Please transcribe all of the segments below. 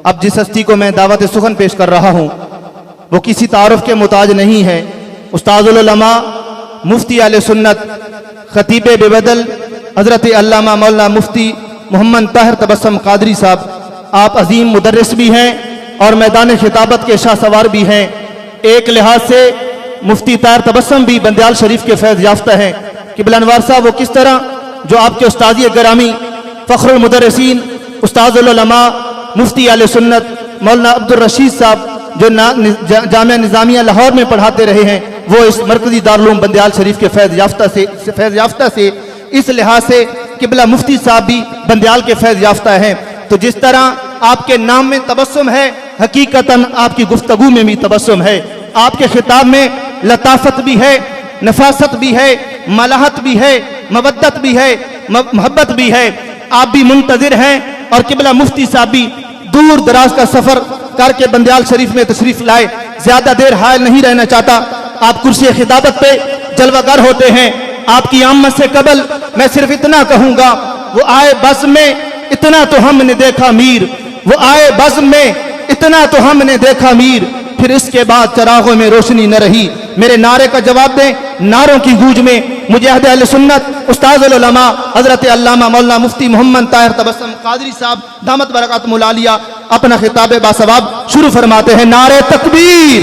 अब जिस हस्ती को मैं दावत सुखन पेश कर रहा हूँ वो किसी तारुफ के मुताज नहीं है। उस्ताजुल उलमा मुफ्ती आले सुन्नत खतीब बेबदल हज़रत अल्लामा मौलाना मुफ्ती मोहम्मद ताहिर तबस्सुम कादरी साहब, आप अजीम मुदर्रिस भी हैं और मैदान खिताबत के शाह सवार भी हैं। एक लिहाज से मुफ्ती ताहिर तबस्सुम भी बंदयाल शरीफ के फैज़ याफ्ता हैं कि बिलानवार साहब वो किस तरह जो आपके उस्तादी गिरामी फ़ख्रुल मुदर्रिसीन उस्ताजुल उलमा मुफ्ती आले सुन्नत मौलाना अब्दुल रशीद साहब जो जामिया निज़ामिया लाहौर में पढ़ाते रहे हैं, वो इस मरकज़ी दारुल उलूम बंदयाल शरीफ के फैज़ याफ्ता से इस लिहाज से किबला मुफ्ती साहब भी बंदयाल के फैज़ याफ्ता हैं। तो जिस तरह आपके नाम में तबस्सुम है, हकीकतन आपकी गुफ्तगू में भी तबस्सुम है। आपके खिताब में लताफत भी है, नफासत भी है, मलाहत भी है, मवद्दत भी है, मोहब्बत भी है। आप भी मुंतज़िर हैं और किबला मुफ्ती साहब भी दूर दराज का सफ़र करके बंदयाल शरीफ में तशरीफ लाए। ज़्यादा देर हायल नहीं रहना चाहता। आप कुर्सी खिताबत पे जलवागर होते हैं। आपकी आमद से कबल मैं सिर्फ इतना कहूँगा, वो आए बज़्म में इतना तो हमने देखा मीर, वो आए बज़्म में इतना तो हमने देखा मीर, फिर इसके बाद चरागों में रोशनी न रही। मेरे नारे का जवाब दें, नारों की गूंज में मुजाहिद अहले सुन्नत उस्ताजुल उलमा हज़रत अल्लामा मौलाना मुफ्ती मोहम्मद ताहिर तबस्सुम कादरी साहब दामत बरकातुहुल आलिया अपना खिताब बासवाब शुरू फरमाते हैं। नारे तकबीर,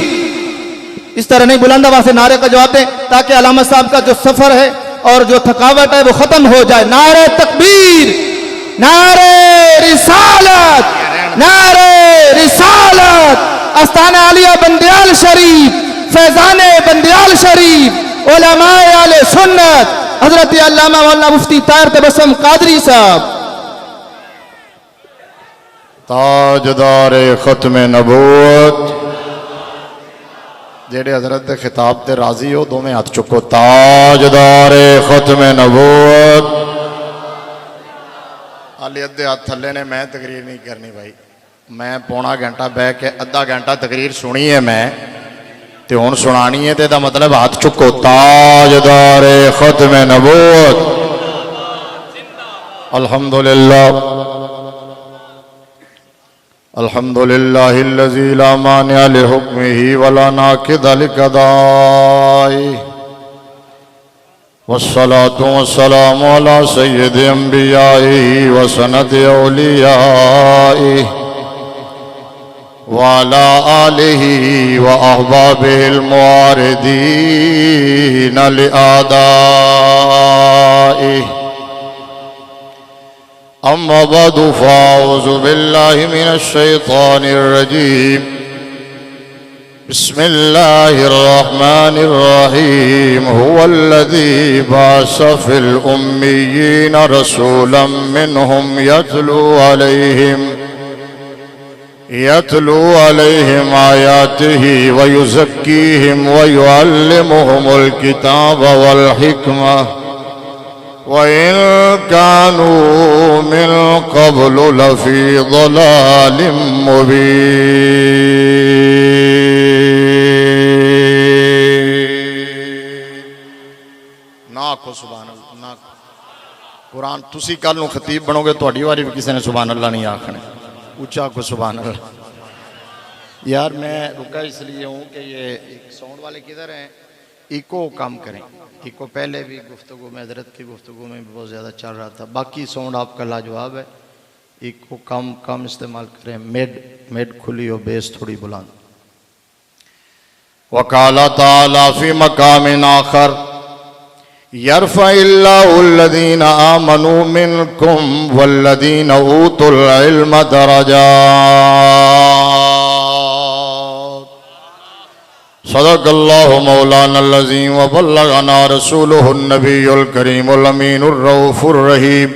इस तरह नहीं बुलंद आवाज़ से नारे का जवाब दें ताकि अल्लामा साहब का जो सफ़र है और जो थकावट है वो ख़त्म हो जाए। नारे तकबीर, नारे रिसालत, नारे रिसालत। आस्ताना आलिया बंदयाल शरीफ, फैज़ाने बंदयाल शरीफ, उलमाए आले सुन्नत हज़रत अल्लामा मौलाना मुफ्ती ताहिर तबस्सुम कादरी साहब, ताजदारे खत्मे नबूवत जेड़े हजरत के खिताब ते राजी हो, दोवें हाथ चुको। ताजदारे खत्मे नबूवत। हाले अद्धे हाथ थले ने, मैं तकरीर नहीं करनी भाई। मैं पौना घंटा बह के अद्धा घंटा तकरीर सुनी है मैं, ते हुण सुनानी है, तो मतलब हाथ चुको। ताजदारे खत्मे नबूवत। अल्हम्दुलिल्लाह अल्हम्दुलिल्लाहिल्लज़ी ला मानिअ लिहुक्मिही वला नाकिद लिक़दाइही वस्सलातु वस्सलामु अला सय्यिदिल अंबियाइही व सनदिल औलियाइही व अला आलिही व अहबाबिहिल मुआरिदीन लिआदाइही। अम्मा बअदु फ़अऊज़ु बिल्लाहि मिनश शैतानिर रजीम। बिस्मिल्लाहिर रहमानिर रहीम। हुवल्लज़ी बअस फ़िल उम्मिय्यीना रसूलन मिनहुम यतलू अलैहिम आयातिही व युज़क्कीहिम व युअल्लिमुहुमुल किताब वल हिकमह वइन कानू मिन क़ब्लु लफ़ी ज़लालिम मुबीन। ना को सुभान अल्लाह ना। कुरान तुसी कल नूं खतीब बनोगे, तुहाडी वारी भी किसी ने सुभान अल्लाह नहीं आखने। ऊंचा को सुभान अल्लाह। यार मैं रुका इसलिए हूँ कि ये साउंड वाले किधर हैं, इको कम करें। इको पहले भी गुफ्तगू में हजरत की गुफ्तगू में भी बहुत ज़्यादा चल रहा था। बाकी साउंड आपका लाजवाब है, इको कम इस्तेमाल करें। मेड खुली हो, बेस थोड़ी बुलंद। वक़ाला ताला फ़ी मक़ामिन आख़र यरफ़इल्लाहुल्लज़ीना आमनू मिनकुम वल्लज़ीना ऊतुल इल्म दरजात। सदक़ल्लाहु मौलानल अज़ीम व बल्लगना रसूलुहुन नबियुल करीमुल अमीनुर रऊफ़ुर रहीम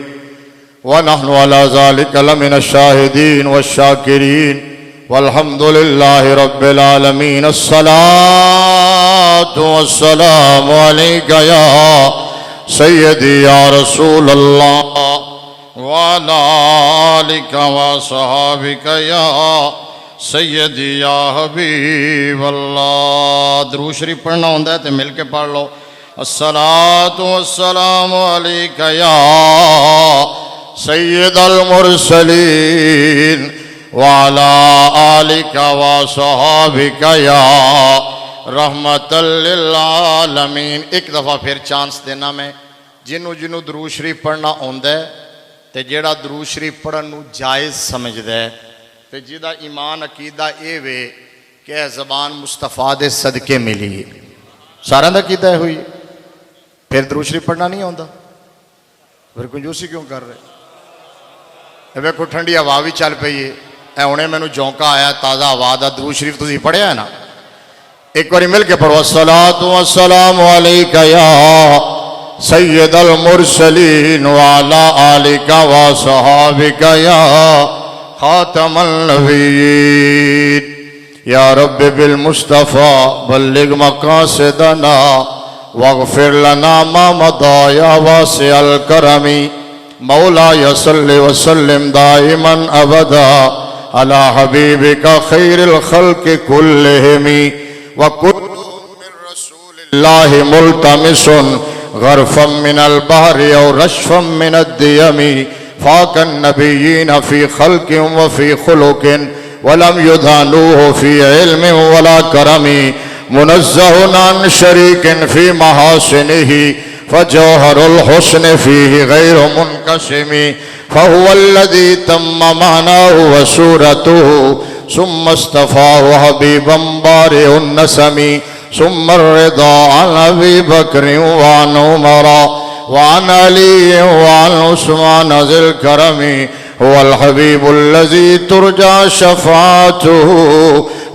व नहनु अला ज़ालिका लमिनश शाहिदीन वश्शाकिरीन वल्हम्दुलिल्लाहि रब्बिल आलमीन। अस्सलातु वस्सलामु अलैका या सय्यदी या रसूलल्लाह व अला आलिका व सहाबिका या सैयदी या हबीब अल्लाह। दुरूद शरीफ पढ़ना होता है तो मिल के पढ़ लो। अस्सलातु वस्सलामु अलैका या सय्यदल मुरसलीन वाला आलिका व सहाबिका या रहमतल लिल आलमीन। एक दफ़ा फिर चांस देना मैं जिन्हों जिन्हों दरूद शरीफ पढ़ना आउंदा है ते जेड़ा दरूद शरीफ पढ़न नूं जायज़ समझदा है ते जिहदा ईमान अकीदा ये वे कि यह ज़बान मुस्तफा दे सदके मिली है, सारा दा कीता है हुई, फिर दरूद शरीफ पढ़ना नहीं आउंदा, फिर कंजूसी क्यों कर रहे? वेखो ठंडी हवा भी चल पई है, हुणे मैनू झोंका आया ताज़ा हवा दा। दरूद शरीफ तुसीं पढ़िया है ना, एक बार मिल के पढ़ो। अस्सलातु वस्सलामु अलैका या सय्यदल मुरसलीन व अला आलिका व सहाबिका या खातमन नबिय्यीन। या रब्बि बिल मुस्तफ़ा बल्लिग मक़ासिदना वग़फ़िर लना मा मदा या वासिअल करमी। मौला सल्लि व सल्लिम दाइमन अबदा अला हबीबिका खैरिल खल्क़ि कुल्लिहिम व कुल्लु मिन रसूलिल्लाहि मुल्तमिसुन गरफ़म मिनल बहरि औ रशफ़म मिनद दियमी। फ़ाक़न नबिय्यीन फ़ी ख़ल्क़िन व फ़ी ख़ुलुक़िन वलम युदानूहु फ़ी इल्मिन वला करमी। मुनज़्ज़हुन अन शरीकिन फ़ी महासिनिही फ़जौहरुल हुस्न फ़ीहि गैरु मुनक़सिमी। फ़हुवल्लज़ी तम्म मानाहु व सूरतुहु सुम्मा इस्तफ़ाहु हबीबन बारिउन नसमी। सुम्मा रिदा अन अबी बकर व अन उमर व अन अली व अन उस्मान ज़िल करमी। हुवल हबीबुल्लज़ी तुरजा शफ़ाअतुहु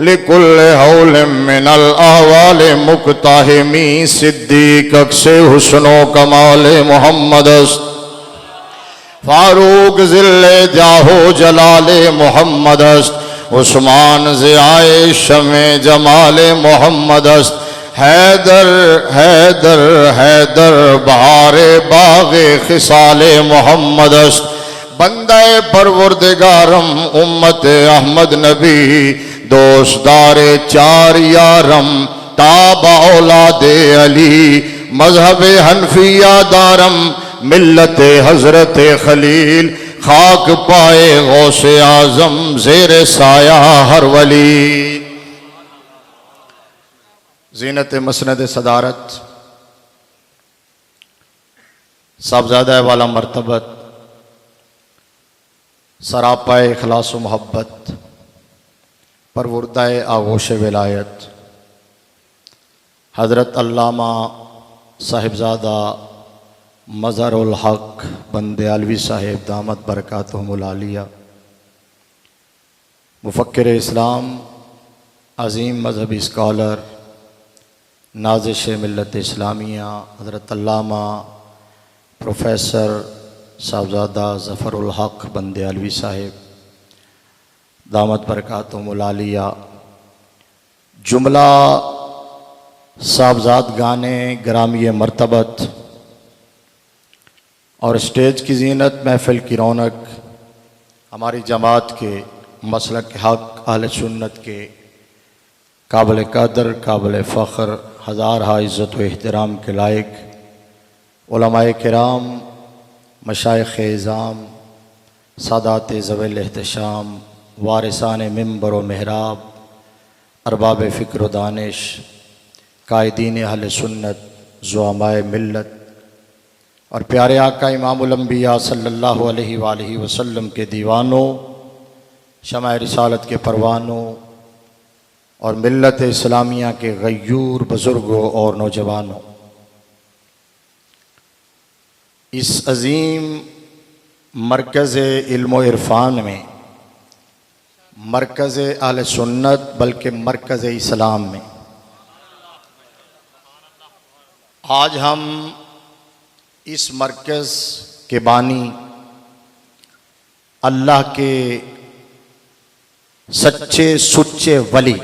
लिकुल्लि हौलिन मिनल अहवालि मुक़्तहिमी। सिद्दीक़ अक्से हुस्नो कमाले मोहम्मद फारूक ज़िल्ले जाहो जलाले मोहम्मद उस्मान ज़ियाए शमे जमाले मोहम्मद। हैदर हैदर हैदर बहारे बागे खिसाले मोहम्मद। बंदे परवरदिगारम उम्मत अहमद नबी दोस्तदारे चार यारम ताबा औलादे अली मजहब हनफिया दारम मिल्लत हजरत खलील खाक पाए गौसे आजम जेर साया हर वली। जीनत मसनद सदारत साहबजादा वाला मर्तबत सरापाए इखलास मोहब्बत परवुर्दाए आगोश विलायत हज़रत अल्लामा साहिबजादा मज़हरुल हक़ बंदे अलवी साहिब दामत बरकातहुमुल आलिया मुफ़क्किर इस्लाम अज़ीम मजहबी स्कॉलर नाज़िश मिल्लत इस्लामिया हज़रत अल्लामा प्रोफेसर साहबजादा ज़फ़रुल हक़ बंदे अलवी साहिब दामत बरकातहुमुल आलिया जुमला साहबजाद गाने ग्रामी मर्तबत और स्टेज की जीनत महफ़िल की रौनक हमारी जमात के मसलक हक़ अहले सुन्नत के काबिल कदर काबिल फ़ख्र हज़ार इज़्ज़त व एहतराम के लायक उलमाए किराम मशाइख़ इज़ाम सादात ज़वील एहतशाम वारिसान मिंबर व मेहराब अरबाब फ़िक्र व दानिश कायदीन अहले सुन्नत ज़ुअमाए मिल्लत और प्यारे आका इमामुल अंबिया सल्लल्लाहु अलैहि वसल्लम के दीवानों शमाए रिसालत के परवानों और मिल्लत इस्लामिया के गयूर बुज़ुर्गों और नौजवानों, इस अज़ीम मरकज़ इल्म व इरफ़ान में मरकज़ अहले सुन्नत बल्कि मरकज़ इस्लाम में आज हम इस मरकज़ के बानी अल्लाह के सच्चे सुच्चे वली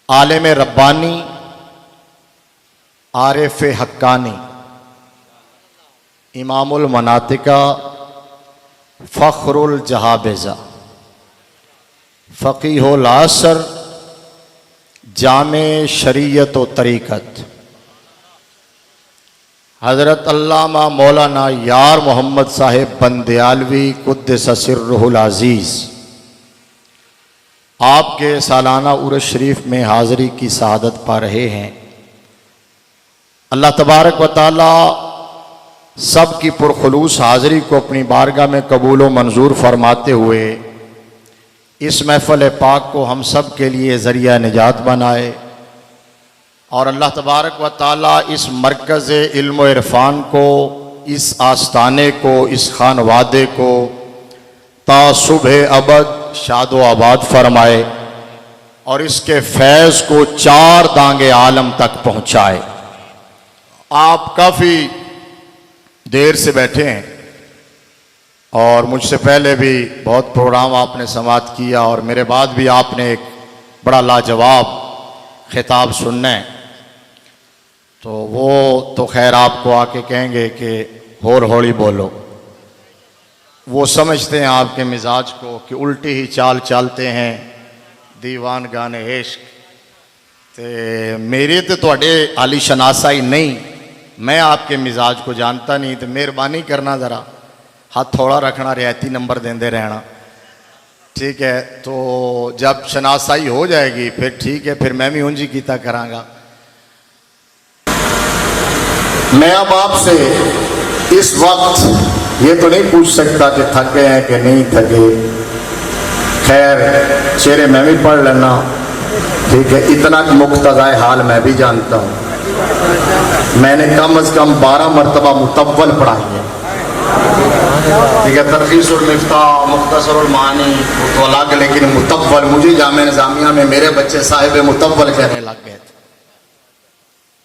आलिम रब्बानी आरिफ हक्कानी इमामुल मनातिका फ़ख्रुल जहाबिज़ा फ़क़ीहुल असर जामे शरीयत व तरीक़त हज़रत अल्लामा मौलाना यार मोहम्मद साहिब बंदयालवी कुद्दस सिर्रुहुल अज़ीज़ आपके सालाना उर्स शरीफ में हाज़री की सआदत पा रहे हैं। अल्लाह तबारक व तआला सब की पुरखुलूस हाज़री को अपनी बारगाह में कबूल व मंजूर फरमाते हुए इस महफ़िल पाक को हम सब के लिए ज़रिया निजात बनाए और अल्लाह तबारक व तआला इस मरकज़ इल्म व इरफान को, इस आस्ताने को, इस खानवादे को ता सुबह अबद शादो आबाद फरमाए और इसके फैज़ को चार दांगे आलम तक पहुँचाए। आप काफ़ी देर से बैठे हैं और मुझसे पहले भी बहुत प्रोग्राम आपने समाअत किया और मेरे बाद भी आपने एक बड़ा लाजवाब खिताब सुनना है, तो वो तो खैर आपको आके कहेंगे कि होर होली बोलो। वो समझते हैं आपके मिजाज को कि उल्टी ही चाल चलते हैं दीवान गाने इश्क। ते मेरे तो तुहाडे आली शनासा ही नहीं, मैं आपके मिजाज को जानता नहीं, तो मेहरबानी करना ज़रा हाथ थोड़ा रखना, रियायती नंबर देंदे रहना, ठीक है। तो जब शनासाई हो जाएगी फिर ठीक है, फिर मैं भी उंजी कीता करांगा। मैं अब आपसे इस वक्त ये तो नहीं पूछ सकता कि थके हैं कि नहीं थके, खैर शेरे मैं भी पढ़ लेना, ठीक है। इतना मुक्तज़ाए हाल मैं भी जानता हूँ, मैंने कम से कम 12 मरतबा मुतव्वल पढ़ाई है, ठीक है। तरखीसुल मिफ्ताह, मुख्तसरुल मानी तो अलग, लेकिन मुतव्वल मुझे जामे निज़ामिया में मेरे बच्चे साहिब मुतव्वल कहने लग गए थे।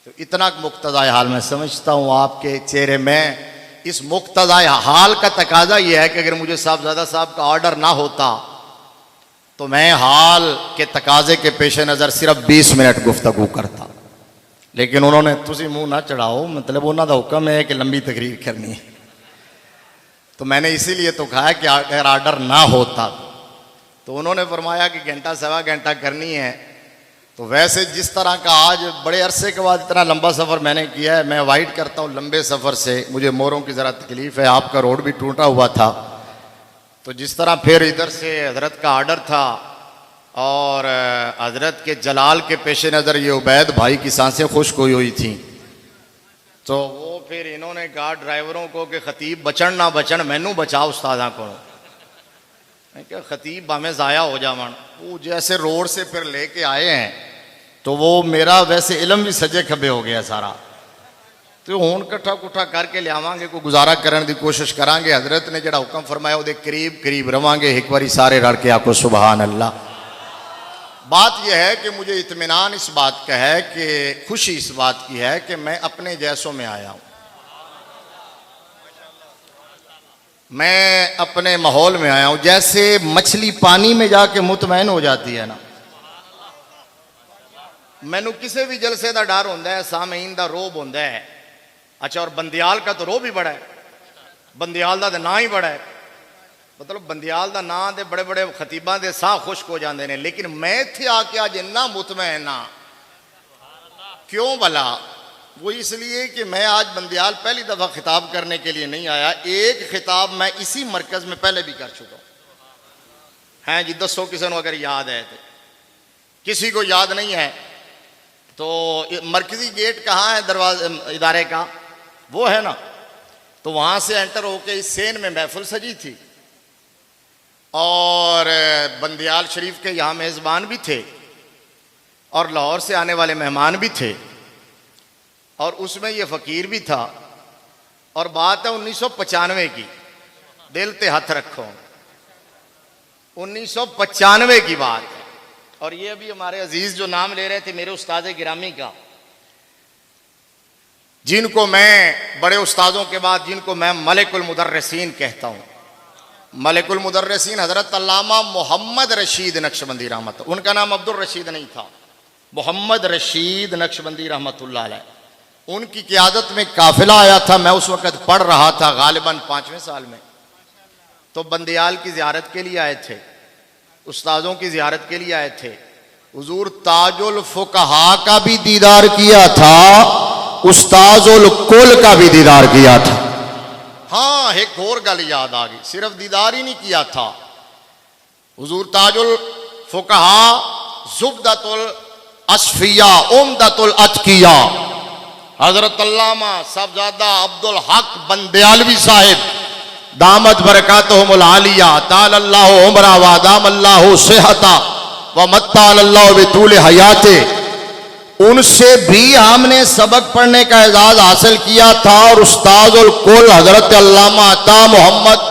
तो इतना मुक्तज़ाए हाल मैं समझता हूँ आपके चेहरे में। इस मुक्तज़ाए हाल का तकाजा यह है कि अगर मुझे साहबजादा साहब का ऑर्डर ना होता तो मैं हाल के तकाजे के पेश नज़र सिर्फ 20 मिनट गुफ्तगू करता, लेकिन उन्होंने तुसी मुँह ना चढ़ाओ, मतलब उन्होंने हुक्म है कि लंबी तकरीर करनी है, तो मैंने इसीलिए तो कहा कि अगर ऑर्डर ना होता तो उन्होंने फरमाया कि घंटा सवा घंटा करनी है। तो वैसे जिस तरह का आज बड़े अरसे के बाद इतना लंबा सफ़र मैंने किया है, मैं अवॉइड करता हूँ लंबे सफ़र से, मुझे मोरों की ज़रा तकलीफ़ है, आपका रोड भी टूटा हुआ था, तो जिस तरह फिर इधर से हज़रत का आर्डर था और हज़रत के जलाल के पेश नज़र ये उबैद भाई की सांसें खुश्क हुई थी, तो वो फिर इन्होंने कहा ड्राइवरों को कि खतीब बचन ना बचन, मैनू बचाओ उस्तादा को। मैं क्या खतीब भावें ज़ाया हो जावन, वो जैसे रोड से फिर लेके आए हैं तो वो मेरा वैसे इलम भी सजे खबे हो गया सारा, तो हुण कट्ठा कुट्ठा करके लियावांगे, कोई गुजारा करने की कोशिश करांगे। हजरत ने जड़ा हुक्म फरमाया वो करीब करीब रवांगे, एक बारी सारे रल के आको सुबहान अल्लाह। बात यह है कि मुझे इत्मीनान इस बात का है कि खुशी इस बात की है कि मैं अपने जैसों में आया हूँ, मैं अपने माहौल में आया हूँ। जैसे मछली पानी में जाके मुतमैन हो जाती है ना, मैनू किसी भी जलसे का डर होंदा है, सामीन का रोब होंदा है। अच्छा, और बंदियाल का तो रोब भी बड़ा है, बंदियाल का तो ना ही बड़ा है, मतलब बंदियाल का नाम तो बड़े बड़े खतीबा के साह खुश्क हो जाते हैं, लेकिन मैं इत्थे आके अज इन्ना मुतमैन हाँ। क्यों भला? वो इसलिए कि मैं आज बंदियाल पहली दफ़ा खिताब करने के लिए नहीं आया, एक खिताब मैं इसी मरकज़ में पहले भी कर चुका हूँ। हैं जी, दसो किसी को अगर याद है तो, किसी को याद नहीं है तो मरकज़ी गेट कहाँ है दरवाजे इदारे का, वो है ना, तो वहाँ से एंटर होके इस सेन में महफिल सजी थी और बंदियाल शरीफ के यहाँ मेज़बान भी थे और लाहौर से आने वाले मेहमान भी थे और उसमें ये फ़कीर भी था। और बात है 1995 की, दिल ते हाथ रखो, 1995 की बात है। और ये अभी हमारे अजीज़ जो नाम ले रहे थे मेरे उस्ताद गिरामी का, जिनको मैं बड़े उस्तादों के बाद जिनको मैं मलिकुल मुदर्रिसीन कहता हूँ, मलिकुल मुदर्रिसीन हज़रत अल्लामा मोहम्मद रशीद नक्शबंदी रहमत, उनका नाम अब्दुल रशीद नहीं था, मोहम्मद रशीद नक्शबंदी रहमतुल्लाह अलैह, उनकी क़ियादत में काफिला आया था। मैं उस वक़्त पढ़ रहा था गालिबन 5वें साल में, तो बंदियाल की ज़ियारत के लिए आए थे, उस्तादों की ज़ियारत के लिए आए थे। हुजूर ताजुल फुकहा का भी दीदार किया था उस्ताजुल कुल का भी दीदार किया था। हाँ, एक और गल याद आ गई, सिर्फ दीदार ही नहीं किया था, हुजूर ताजुल फुकहा जुब्दतुल असफिया उम्दतुल अतकिया हजरत अल्लामा साहबजादा अब्दुल हक बंदयालवी साहिब दामत बरकातहुमुल आलिया तालल्लाहु उमरा व दामल्लाहु सेहता व मत्तालल्लाहु बितूल हयाते, उनसे भी हमने सबक पढ़ने का एजाज हासिल किया था। और उस्ताजुल कुल हजरत अल्लामा अता मोहम्मद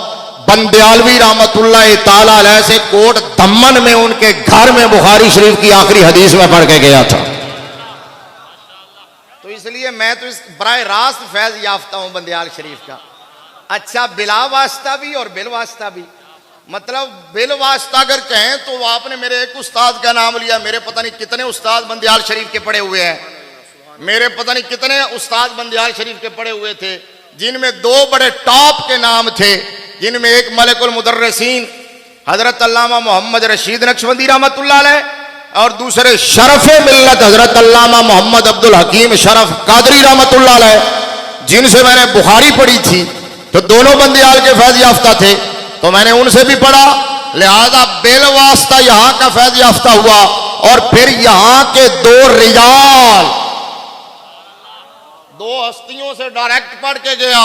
बंदयालवी रहमतुल्लाह ताला अलैह से कोट दमन में उनके घर में बुखारी शरीफ की आखिरी हदीस में पढ़ के गया था। तो इसलिए मैं तो इस बराह रास्त फैज याफ्ता हूं बंदयाल शरीफ का। अच्छा, बिला वास्ता भी और बिल वास्ता भी। मतलब बिल वास्ता अगर कहें तो आपने मेरे एक उस्ताद का नाम लिया, मेरे पता नहीं कितने उस्ताद बंदयाल शरीफ के पढ़े हुए हैं, मेरे पता नहीं कितने उस्ताद बंदयाल शरीफ के पढ़े हुए थे, जिनमें दो बड़े टॉप के नाम थे, जिनमें एक मलिकुल मुदर्रिसीन हजरत अल्लामा मोहम्मद रशीद नक्शबंदी रहमतुल्लाह अलैह और दूसरे शरफ मिल्लत हजरत अल्लामा मोहम्मद अब्दुल हकीम शरफ कादरी रहमतुल्लाह अलैह, जिनसे मैंने बुखारी पढ़ी थी। तो दोनों बंदयाल के फैज याफ्ता थे, तो मैंने उनसे भी पढ़ा, लिहाजा बेल वास्ता यहां का फैज याफ्ता हुआ। और फिर यहां के दो रिजाल, दो हस्तियों से डायरेक्ट पढ़ के गया,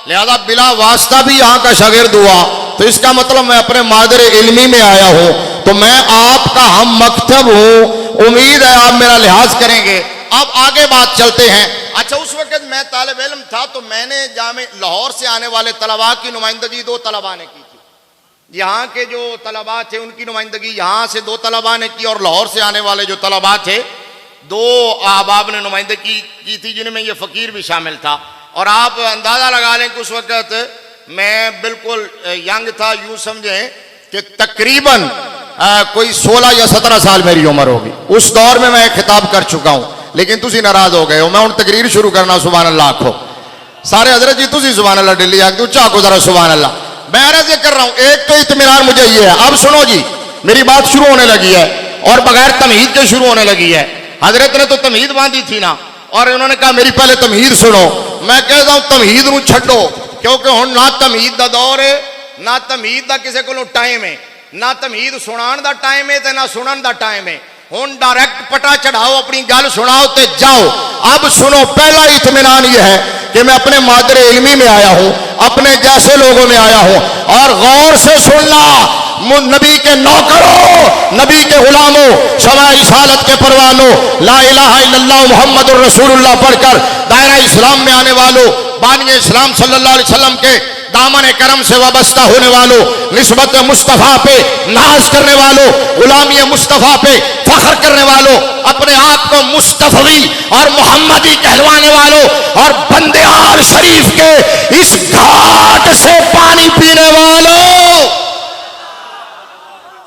लिहाजा बिला वास्ता भी यहां का शागिर्द हुआ। तो इसका मतलब मैं अपने मादरे इल्मी में आया हूं, तो मैं आपका हम मकतब हूं, उम्मीद है आप मेरा लिहाज करेंगे। अब आगे बात चलते हैं। अच्छा, उस वक्त मैं तालिब इल्म था, तो मैंने जामे लाहौर से आने वाले तलबा की नुमाइंदगी दो तलबा ने की थी। यहाँ के जो तलबा थे उनकी नुमाइंदगी यहाँ से दो तलबा ने की, और लाहौर से आने वाले जो तलबा थे दो अहबाब ने नुमाइंदगी की थी, जिनमें ये फ़कीर भी शामिल था। और आप अंदाज़ा लगा लें कि उस वक्त मैं बिल्कुल यंग था, यूँ समझें कि तकरीबन कोई 16 या 17 साल मेरी उम्र होगी। उस दौर में मैं खिताब कर चुका हूँ, लेकिन तुसी नाराज हो गए हो। मैं उन तकरीर शुरू करना, सुभान अल्लाह आखो सारे हजरत जी, तुसी सुभान अल्लाह दिल्ली आख दो चाको जरा सुभान अल्लाह। मैं अर्ज ये कर रहा हूं, एक तो इत्मीनान मुझे ये है। अब सुनो जी, मेरी बात शुरू होने लगी है और बगैर तमहीद के शुरू होने लगी है। हजरत ने तो तमहीद बांधी थी ना, और इन्होंने कहा मेरी पहले तमहीद सुनो। मैं कहता हूं तमहीद नूं छड्डो, क्योंकि हुण ना तमहीद दा दौर है, ना तमहीद दा किसी कोलों टाइम है, ना तमहीद सुनाण दा टाइम है, ना सुनन दा टाइम है। हुण डायरेक्ट पटा चढ़ाओ, अपनी गल सुनाओ ते जाओ। अब सुनो, पहला इत्मीनान यह है कि मैं अपने मादरे इल्मी में आया हूं, अपने जैसे लोगों में आया हूं। और गौर से सुनना, नबी के नौकरों, नबी के गुलामों, शमा रिसालत के परवानों, ला इलाहा इल्लल्लाह मुहम्मदुर रसूलुल्लाह पढ़कर दायरा इस्लाम में आने वालों, बानी इस्लाम सल्लल्लाहु अलैहि वसल्लम के दामन करम से वाबस्ता होने वालों, निस्बत मुस्तफ़ा पे नाज करने वालों, गुलामी मुस्तफ़ा पे फख्र करने वालों, अपने आप को मुस्तफ़वी और मोहम्मदी कहलवाने वालों, और बंदयाल शरीफ के इस घाट से पानी पीने वालों,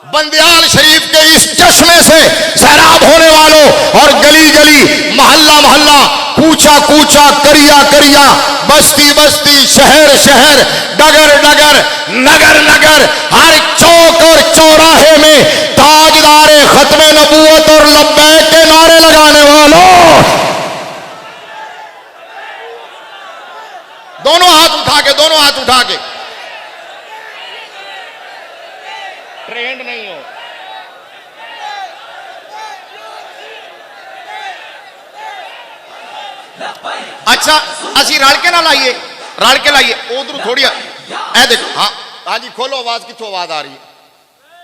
बंदयाल शरीफ के इस चश्मे से सैराब होने वालों, और गली गली, मोहल्ला मोहल्ला, कूचा कूचा, करिया करिया, बस्ती बस्ती, शहर शहर, डगर डगर, नगर नगर, हर चौक और चौराहे में ताजदारे खत्मे नबूवत और लब्बैक के नारे लगाने वालों, दोनों हाथ उठा के, दोनों हाथ उठा के, ट्रेंड नहीं हो। अच्छा, असी रल के ना लाइए, रल के लाइए, उधर थोड़ी ऐ देखो। हाँ हाँ जी, खोलो आवाज, कितों आवाज आ रही है?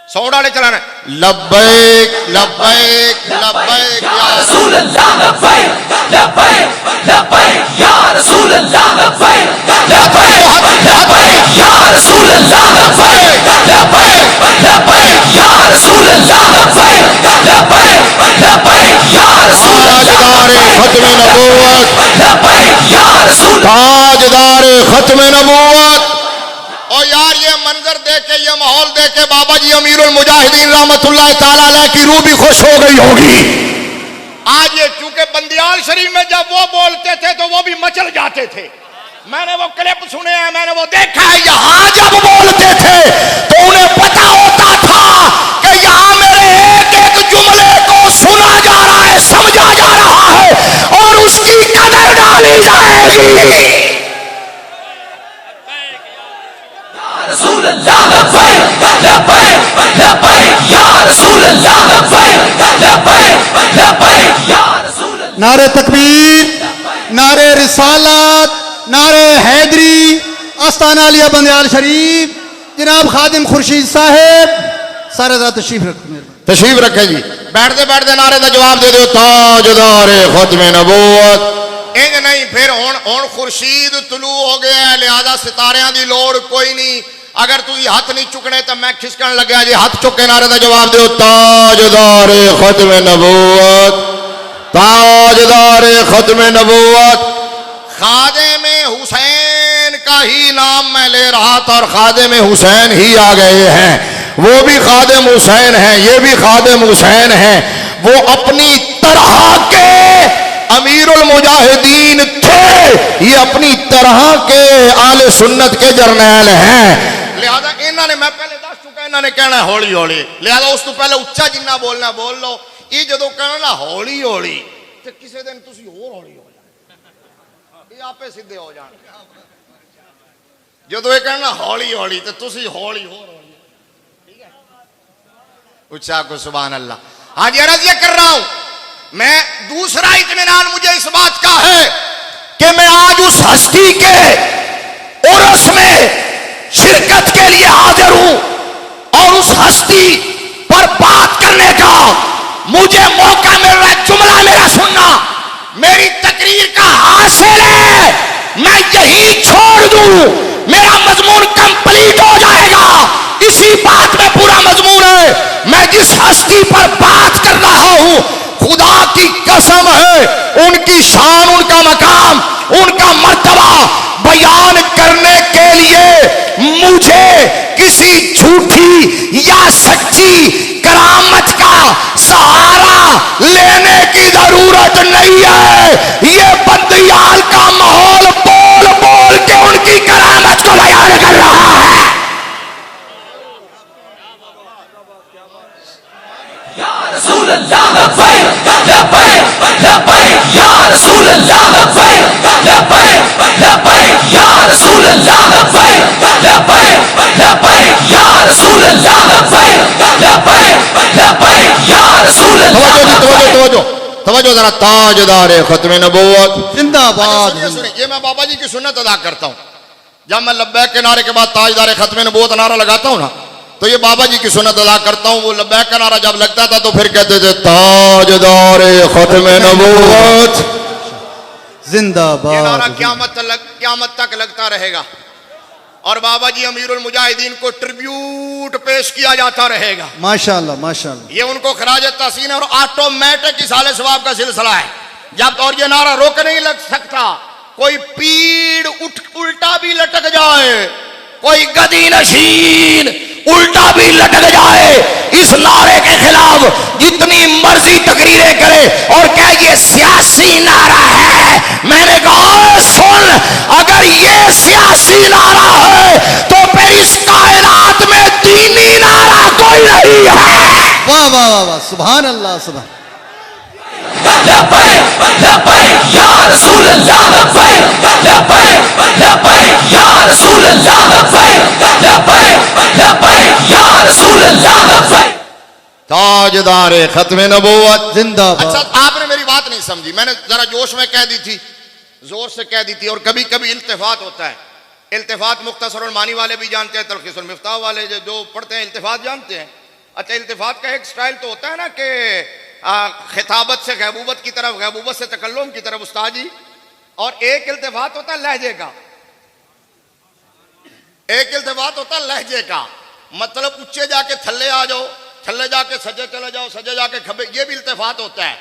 साउंड वाले चलाना। लब्बैक लब्बैक लब्बैक या रसूल अल्लाह, लब्बैक लब्बैक लब्बैक या रसूल अल्लाह, लब्बैक लब्बैक लब्बैक या रसूल अल्लाह, लब्बैक लब्बैक लब्बैक या रसूल अल्लाह, लब्बैक लब्बैक लब्बैक या रसूल अल्लाह, ताजदार खत्म नबूवत, लब्बैक या रसूल, ताजदार खत्म नबूवत। और यार ये मंजर देख के, ये माहौल देख के बाबा जी अमीरुल मुजाहिदीन रहमतुल्लाह ताला अलैह की रूह भी खुश हो गई होगी। आज ये क्योंकि बंदयाल शरीफ में जब वो बोलते थे तो वो भी मचल जाते थे। मैंने वो क्लिप सुने हैं, मैंने वो देखा है। यहाँ जब बोलते थे तो उन्हें पता होता था कि यहाँ मेरे एक एक जुमले को सुना जा रहा है, समझा जा रहा है, और उसकी कदर डाली नारे तकबीर, नारे रिसालत, नारे हैदरी, आस्ताना लिया बंदयाल शरीफ, जनाब खादिम खुर्शीद साहेब सारे जरा तशरीफ रखो। तशरीफ रखे जी। बैठते बैठते नारे का जवाब दे दो, ताजदारे खत्मे नबूवत। इंज नहीं फिर हुण खुर्शीद तुलू हो गया है, लिहाजा सितारियां दी लोड़ कोई नहीं। अगर तू हाथ नहीं चुकने तो मैं खिसकन लग्या जी। हाथ चुके नारे का जवाब दो, ताजदारे खत्मे नबूवत, ताजदारे खत्मे नबूवत। खादिम हुसैन का ही नाम मैं ले रहा था और खादिम हुसैन ही आ गए हैं। वो भी खादिम हुसैन हैं, ये भी खादिम हुसैन हैं। वो अपनी तरह के अमीरुल मुजाहिदीन थे, ये अपनी तरह के आले सुन्नत के जर्नैल हैं। लिहाजा इन्होंने, मैं पहले दस चुका, इन्होंने कहना हौली हौली, लिहाजा उस तो पहले उच्चा जिन्ना बोलना बोल लो। ये जो कहना ना हौली हौली, तो किसी दिन तुसी होर हौली हो जाए, ये आपे सीधे हो जाए। जो ये कहना हौली हौली, तो तुसी हौली होर हौली। उच्चा को सुभान अल्लाह। हाँ जी, अर्ज ये कर रहा हूं मैं, दूसरा इत्मीनान मुझे इस बात का है कि मैं आज उस हस्ती के उर्स में शिरकत के लिए हाजिर हूं और उस हस्ती पर बात करने का मुझे मौका मिल रहा है। जुमला मेरा सुनना, मेरी तकरीर का हासिल है मैं यही छोड़ दूं, मेरा मजमून कंप्लीट हो जाएगा। इसी बात में पूरा मजमून है। मैं जिस हस्ती पर बात कर रहा हूं, खुदा की कसम है, उनकी शान, उनका मकाम, उनका मर्तबा बयान करने के लिए मुझे किसी झूठी या सच्ची करामत का सहारा लेने की जरूरत नहीं है। ये बंदियाल का माहौल बोल बोल के उनकी करामत को बयान कर रहा है। तवज्जो जरा, ताजदारे खत्मे नबूवत जिंदाबाद। ये मैं बाबा जी की सुन्नत अदा करता हूं। जब मैं लब्बैक के नारे के बाद ताजदारे खत्मे नबूवत नारा लगाता हूं ना, तो ये बाबा जी की सुन्नत अदा करता हूं। वो लब्बैक का नारा जब लगता था तो फिर कहते थे, ताजदारे खत्मे नबूवत जिंदाबाद। ये नारा क़यामत तक लगता रहेगा और बाबा जी अमीरुल मुजाहिदीन को ट्रिब्यूट पेश किया जाता रहेगा। माशाअल्लाह माशाअल्लाह। ये उनको खराज तहसीन और ऑटोमेटिक इसाले सवाब का सिलसिला है। जब और ये नारा रोक नहीं लग सकता। कोई पीड़ उल्टा भी लटक जाए, कोई गदी नशीन उल्टा भी लटक जाए, इस नारे के खिलाफ जितनी मर्जी तकरीरें करे और क्या ये सियासी नारा है। मैंने कहा सुन, अगर ये सियासी नारा है तो फिर इस कायनात में दीनी नारा कोई नहीं है। वाह वाह वाह वाह, सुभान अल्लाह सुभान। ताजदारे खत्मे नबूवत जिंदाबाद। अच्छा, आपने मेरी बात नहीं समझी। मैंने जरा जोश में कह दी थी, जोर से कह दी थी। और कभी कभी इल्तिफात होता है। इल्तिफात मुख्तसरुल मानी वाले भी जानते हैं, तलखीसुल मिफ्ताह वाले जो पढ़ते हैं इल्तिफात जानते हैं। अच्छा, इल्तिफात का एक स्टाइल तो होता है ना कि खिताबत से गैबूबत की तरफ, गैबूबत से तकल्लुम की तरफ उस्तादी। और एक इल्तिफात होता है लहजे का, एक इल्तिफात होता है लहजे का। मतलब ऊंचे जाके थल्ले आ जाओ, थल्ले जाके सजे चले जाओ, सजे जाके खबे, ये भी इल्तिफात होता है।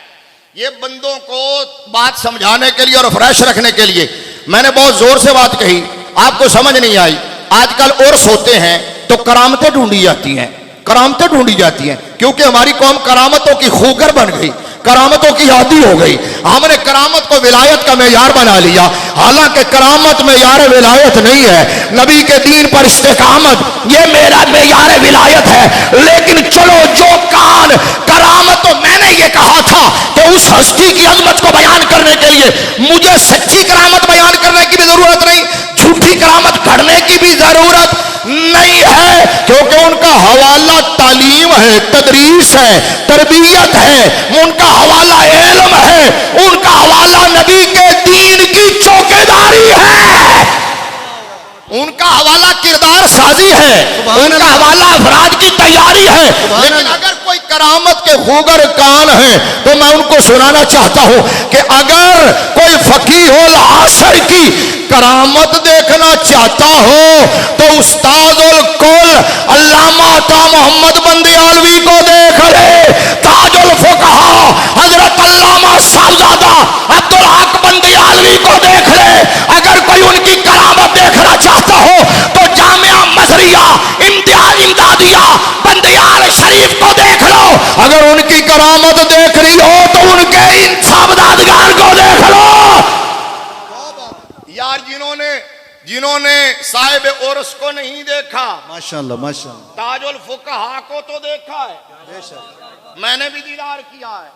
ये बंदों को बात समझाने के लिए और फ्रेश रखने के लिए मैंने बहुत जोर से बात कही, आपको समझ नहीं आई। आजकल उर्स होते हैं तो करामतें ढूंढी जाती हैं, करामतें ढूंढी जाती हैं, क्योंकि हमारी कौम करामतों की खूगर बन गई, करामतों की आदी हो गई। हमने करामत को विलायत का मेयार बना लिया, हालांकि करामत मेयार विलायत नहीं है। नबी के दीन पर इस्तेकामत ये मेरा मेयार विलायत है। लेकिन चलो जो कान करामत, तो मैंने ये कहा था कि उस हस्ती की अजमत को बयान करने के लिए मुझे सच्ची करामत बयान करने क्योंकि उनका हवाला तालीम है, तदरीस है, तरबियत है, उनका हवाला इल्म है, उनका हवाला नबी के दीन की चौकीदारी है, उनका हवाला किरदार साजी है, उनका हवाला अफराद की तैयारी है। लेकिन अगर कोई करामत के खूगर कान है तो मैं उनको सुनाना चाहता हूं कि अगर कोई फकीहुल असर की करामत देखना चाहता हो तो उस्तादुल कुल अल्लामा अता मोहम्मद बंदियालवी को देख ले, ताजुल फुकहा हजरत अल्लामा साहबजादा अब्दुल हक बंदियालवी को देख ले। अगर कोई उनकी करामत देखना चाहता हो तो जामिया मसरिया इमदादिया बंदियाल शरीफ को देख लो। अगर उनकी करामत देख रही हो तो उनके इन साबदादगार को देख लो। यार जिन्होंने साहिब उर्स को नहीं देखा, माशाअल्लाह माशाअल्लाह, ताजुल फुकहा को तो देखा है, मैंने भी दीदार किया है।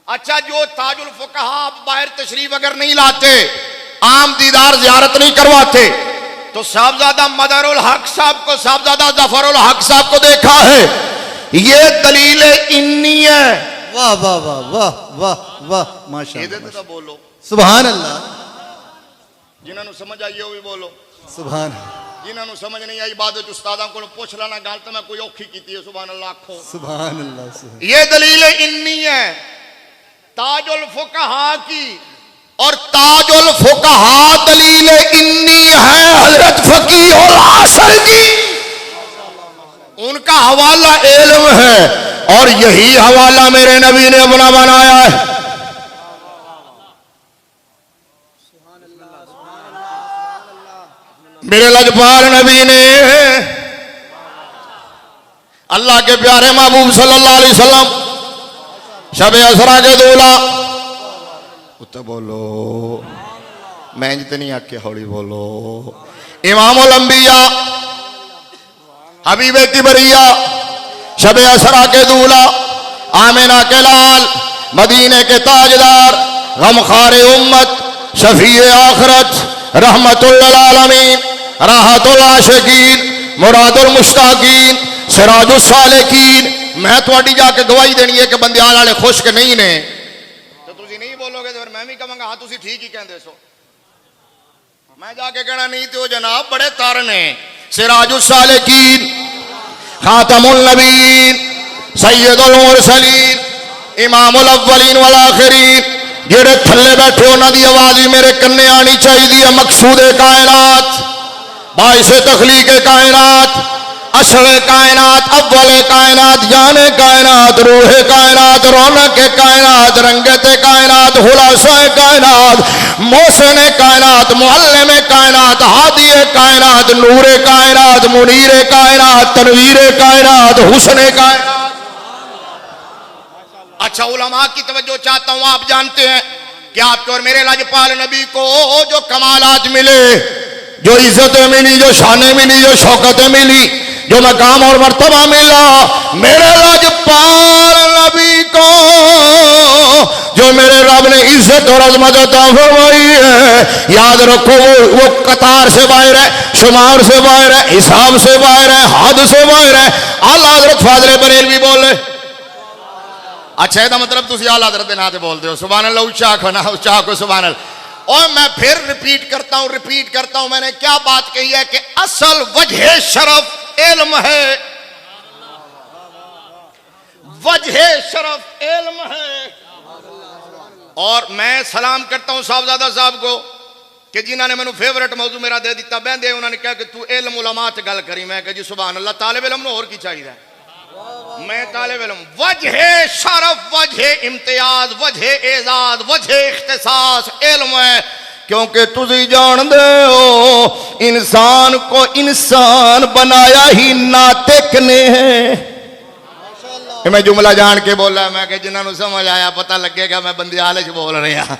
अच्छा, जो ताजुल फुकहा बाहर तशरीफ अगर नहीं लाते, आम दीदार जियारत नहीं करवाते, तो साहबजादा मदरुल हक साहब को, साहबजादा जफरुल हक साहब को देखा है। ये दलील इन्नी है। वाह वाह वाह वाह वाह वाह माशाअल्लाह, तो बोलो सुभान अल्लाह, जिन्होंने समझ आई हो भी बोलो सुभान, जिन्होंने समझ नहीं आई बाद उस्तादा को पूछ लेना, गल तो मैं कोई औखी की है। सुभान अल्लाह आखो, सुभान अल्लाह, सुभान। ये दलील इन्नी है ताजुल फुकहा की, और ताजुल फुकहा दलील इन्नी है हजरत फकीहुल असर की। उनका हवाला इल्म है और यही हवाला मेरे नबी ने अपना बनाया है। मेरे लजपाल नबी ने अल्लाह के प्यारे महबूब सल्लल्लाहु अलैहि वसल्लम शब असरा के दूल्हा, उत्ते बोलो, मैं जितनी नहीं आके हौली बोलो, इमामुल अंबिया हबीब तिबरिया शब असरा के दूल्हा, आमिना के लाल, मदीने के ताजदार, गमखारे उम्मत, शफी आखरत, रहमतुल लिल आलमीन, राहतुल आशिकीन, मुरादुल मुश्ताकीन, सिराजुल सालिकीन। मैं थोड़ी जाके गवाही देनी है कि बंदियाल वाले खुश के नहीं ने, तो तुसी नहीं बोलोगे तो फिर मैं भी कहूंगा हाँ तुसी ठीक ही कहंदे सो। मैं जाके कहना नहीं तो जनाब बड़े तार ने, सिराजुल सालिकीन, खातमुल नबीन, सैयदुल मुरसलीन, इमामुल अव्वलीन वल आखिरीन, जेड़े थल्ले बैठे उन्हां दी आवाज ही मेरे कन्ने आनी चाहिए। मकसूदे कायनात, बाइसे तखलीके कायनात, असले कायनात, अव्वले कायनात, जाने कायनात, रूहे कायनात, रौनक कायनात, रंगत कायनात, हुलासे कायनात, मोहसिन कायनात, मुअल्लिम कायनात, हादी कायनात, नूरे कायनात, मुनीरे कायनात, तनवीरे कायनात, हुस्ने कायनात। अच्छा, उलमा की तवज्जो चाहता हूं। आप जानते हैं कि आपके और मेरे लाजपाल नबी को जो कमालात मिले, जो इज्जतें मिली, जो शानें मिली, जो शौकतें मिली, जो मकाम और मर्तबा मिला, मेरे लाजपाल नबी को जो मेरे रब ने इज्जत और अजमत अता फरमाई है, याद रखो वो कतार से बाहर है, शुमार से बाहर है, हिसाब से बाहर है, हद से बाहर है। आला हजरत फाजले बरेलवी बोले। अच्छा, ਇਹਦਾ मतलब ਤੁਸੀਂ आला हजरत ਦੇ ਨਾਂ ਤੇ बोलते हो। सुभान अल्लाह, ऊंचा आखो ना, ऊंचा आखो सुभान अल्लाह। और मैं फिर रिपीट करता हूं मैंने क्या बात कही है कि असल वजह शरफ इल्म है, वजह शरफ इल्म है। और मैं सलाम करता हूं साहबजादा साहब को कि जिन्होंने मैंने फेवरेट मौजू मेरा दे दिता बहदे, उन्होंने कहा कि तू इल्म उलमा च गल करी। मैं कहा जी सुभान अल्लाह, तालिब इल्म नूं होर की चाहिए, मैं तालिब इल्म। वजह शरफ, वजह इम्तियाज, वजह एजाज, वजह इख्तिसास इल्म है। क्योंकि तुझी जानते हो इंसान को इंसान बनाया ही नातिक ने है। मैं जुमला जान के बोला, मैं कि जिन्होंने समझ आया पता लगेगा मैं बंदियाल च बोल रहा।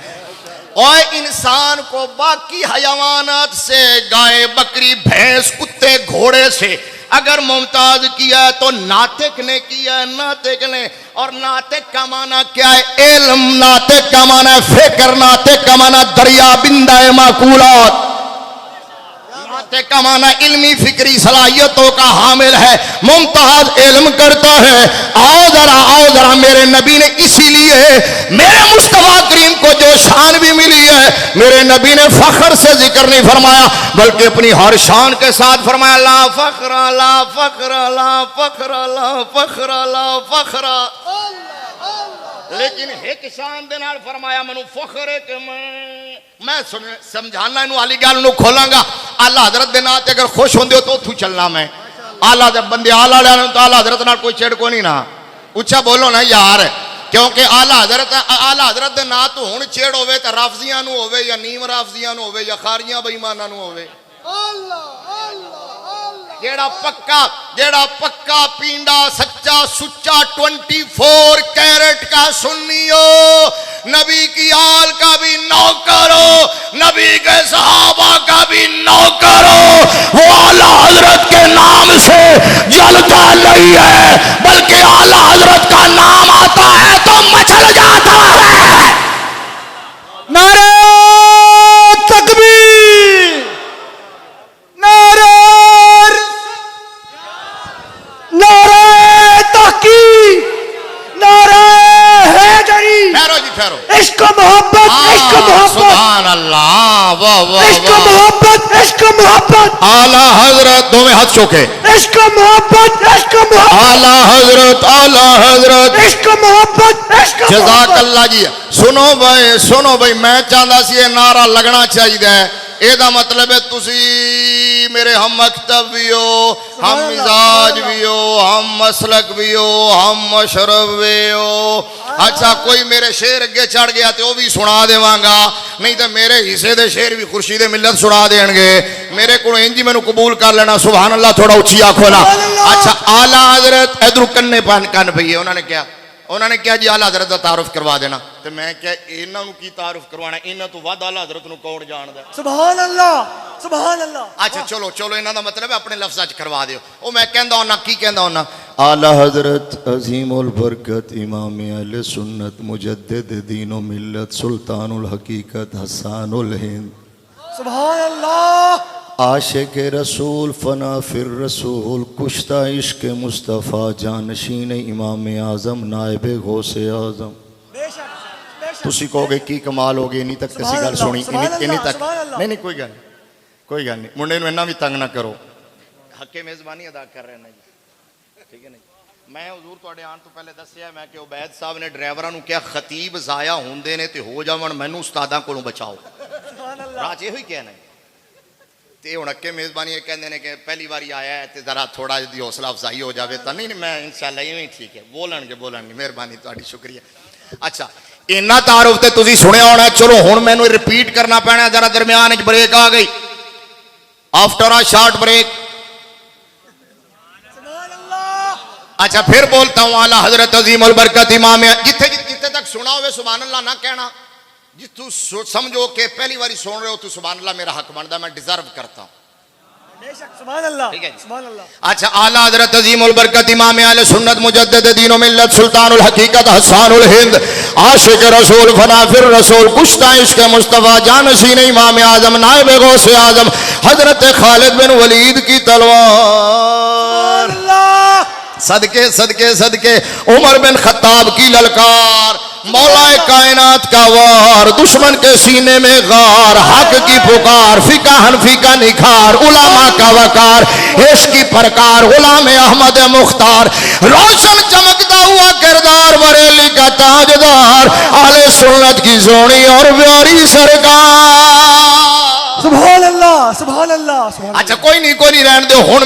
और इंसान को बाकी हयावानात से, गाय, बकरी, भैंस, कुत्ते, घोड़े से अगर मुमताज किया है तो नातिक ने किया है, नातिक ने। और नातिक का माना क्या है? इल्म। नातिक का माना फिक्र, नातिक का माना दरिया बिंदा माकूलात। फतेह का माना इल्मी फिक्री सलाहियतों का हामिल है, मुमताज इल्म करता है। आओ जरा मेरे नबी ने इसीलिए मेरे मुस्तफा करीम को जो शान भी मिली है, मेरे नबी ने फख्र से जिक्र नहीं फरमाया बल्कि अपनी हर शान के साथ फरमाया ला फख्र ला फख्र ला फख्र ला फख्र ला फख्र। लेकिन एक शान दे नाल फरमाया मैनू फख्र है कि मैं समझाना इनू आली गल नू खोलांगा। आला हजरत दे नाते अगर खुश होंदे हो तो उथू चलना मैं। आला दे बंदे आला वाले तो आला हजरत नाल कोई चिड़ को नहीं ना। उच्चा बोलो ना यार, क्योंकि आला हजरत दे ना तो हुण छेड़ होवे ते राफजियां नू होवे या नीम राफजियां नू होवे या खारियां बेईमानां नू होवे। जेड़ा पक्का पींदा सच्चा सुच्चा 24 कैरेट का सुन्नियो, नबी की आल का भी नौकर हो, नबी के सहाबा का भी नौकर हो, वो आला हजरत के नाम से जलता नहीं है बल्कि आला हजरत का नाम आता है तो मचल जाता है। नारे तकबीर, नारे तहकीक, नारे हैदरी। ठहरो जी ठहरो। इश्क मोहब्बत, इश्क मोहब्बत, सुभान अल्लाह, वाह वाह, इश्क मोहब्बत, इश्क मोहब्बत। आला हजरत दोवें हाथ चौके। इश्क मोहब्बत, इश्क मोहब्बत, आला हजरत इश्क मोहब्बत, इश्क मोहब्बत। जज़ाकल्लाह जी। सुनो भाई मैं चाहता सी ये नारा लगना चाहिए। एदा मतलब है तुसी मेरे हम मकतब भी हो, हम मिजाज भी हो, हम मसलक भी हो, हम मशरब भी हो। अच्छा कोई मेरे शेर अगे चढ़ गया तो भी सुना देवांगा, नहीं तो मेरे हिस्से दे शेर भी खुर्शीद मिलत सुना देंगे। मेरे को इंजी मैनू कबूल कर लेना। सुभान अल्लाह, थोड़ा उच्ची आखो ना। अच्छा आला हजरत इधर कन्ने कन पई है। उन्होंने क्या जी आला हजरत का तारुफ करवा देना। तो मैं क्या इन्हों की तारुफ करवाना, इन्हों तो वध आला हजरत को कौन जानदा। सुभान अल्लाह, सुभान अल्लाह। अच्छा चलो इन्हों का मतलब है अपने लफ्ज़ करवा दियो। वो मैं कहंदा होना की कहंदा होना, आला हजरत अजीमुल बरकत इमाम अहले सुन्नत मुजद्दिद दीन व मिल्लत सुल्तानुल हकीकत हसानुल हिंद। सुभान अल्लाह। आशिक रसूल फना फिर रसूल कुश्ता इश्क मुस्तफ़ा जानशीन इमाम आज़म नायब गौसे आज़म। तुसी कहोगे की कमाल हो गई, इन्हीं तक किसी गल सुनी, इन्हीं तक नहीं कोई गल नहीं। मुंडे नूं इन्ना भी तंग ना करो, हके मेज़बानी अदा कर रहे हैं जी, ठीक है नहीं। मैं हजूर तुहाडे आने तो पहले दस्सिया मैं कि उबैद साहब ने ड्राइवरां नूं क्या खतीब ज़ाया होंदे ने ते हो जावन मैनूं उस्तादां कोलों बचाओ। राज इहो ही कहना है। ते हुण अक्के मेज़बानी कहंदे ने कि पहली बारी आया है तो जरा थोड़ा जी हौसला अफजाई हो जाए तो नहीं मैं इंशाअल्लाह इवें ठीक है बोलणगे मेहरबानी तुहाडी शुक्रिया। अच्छा इन्ना तारुफ तो तुसीं सुनिया होना। चलो हुण मैनूं रिपीट करना पैना, जरा दरम्यान ब्रेक आ गई। आफ्टर अ शॉर्ट ब्रेक अच्छा फिर बोलता हूँ आला हजरत अजीमुल बरकत इमाम। जिथे तक सुना होवे सुभान अल्लाह ना कहना, जिस तू समझो कि पहली बारी सुन रहे हो तो सुभान अल्लाह मेरा हक बनता, मैं डिजर्व करता हूँ। सुभान अल्लाह, ठीक है सुभान अल्लाह। अच्छा आला हजरत अजीमुल बरकत इमाम अहले सुन्नत मुजद्दिद दीन व मिल्लत सुल्तानुल हकीकत हसानुल हिंद आशिक रसूल फना फिर रसूल कुश्ता इश्क मुस्तफ़ा जानशीन इमाम आज़म नायब गौसे आज़म हजरत खालिद बिन वलीद की तलवार। सदके सदके सदके उमर बिन खत्ताब की ललकार, मौलाए कायनात का वार, दुश्मन के सीने में गार, हक की पुकार, फिका हनफी का निखार, उलामा का वकार, इश्क की प्रकार, गुलाम अहमद मुख्तार, रोशन चमकता हुआ किरदार, बरेली का ताजदार, आले सुन्नत की सोनी और प्यारी सरकार। सुभान अल्लाह, सुभान अल्लाह। अच्छा कोई नहीं रहने दो। हुण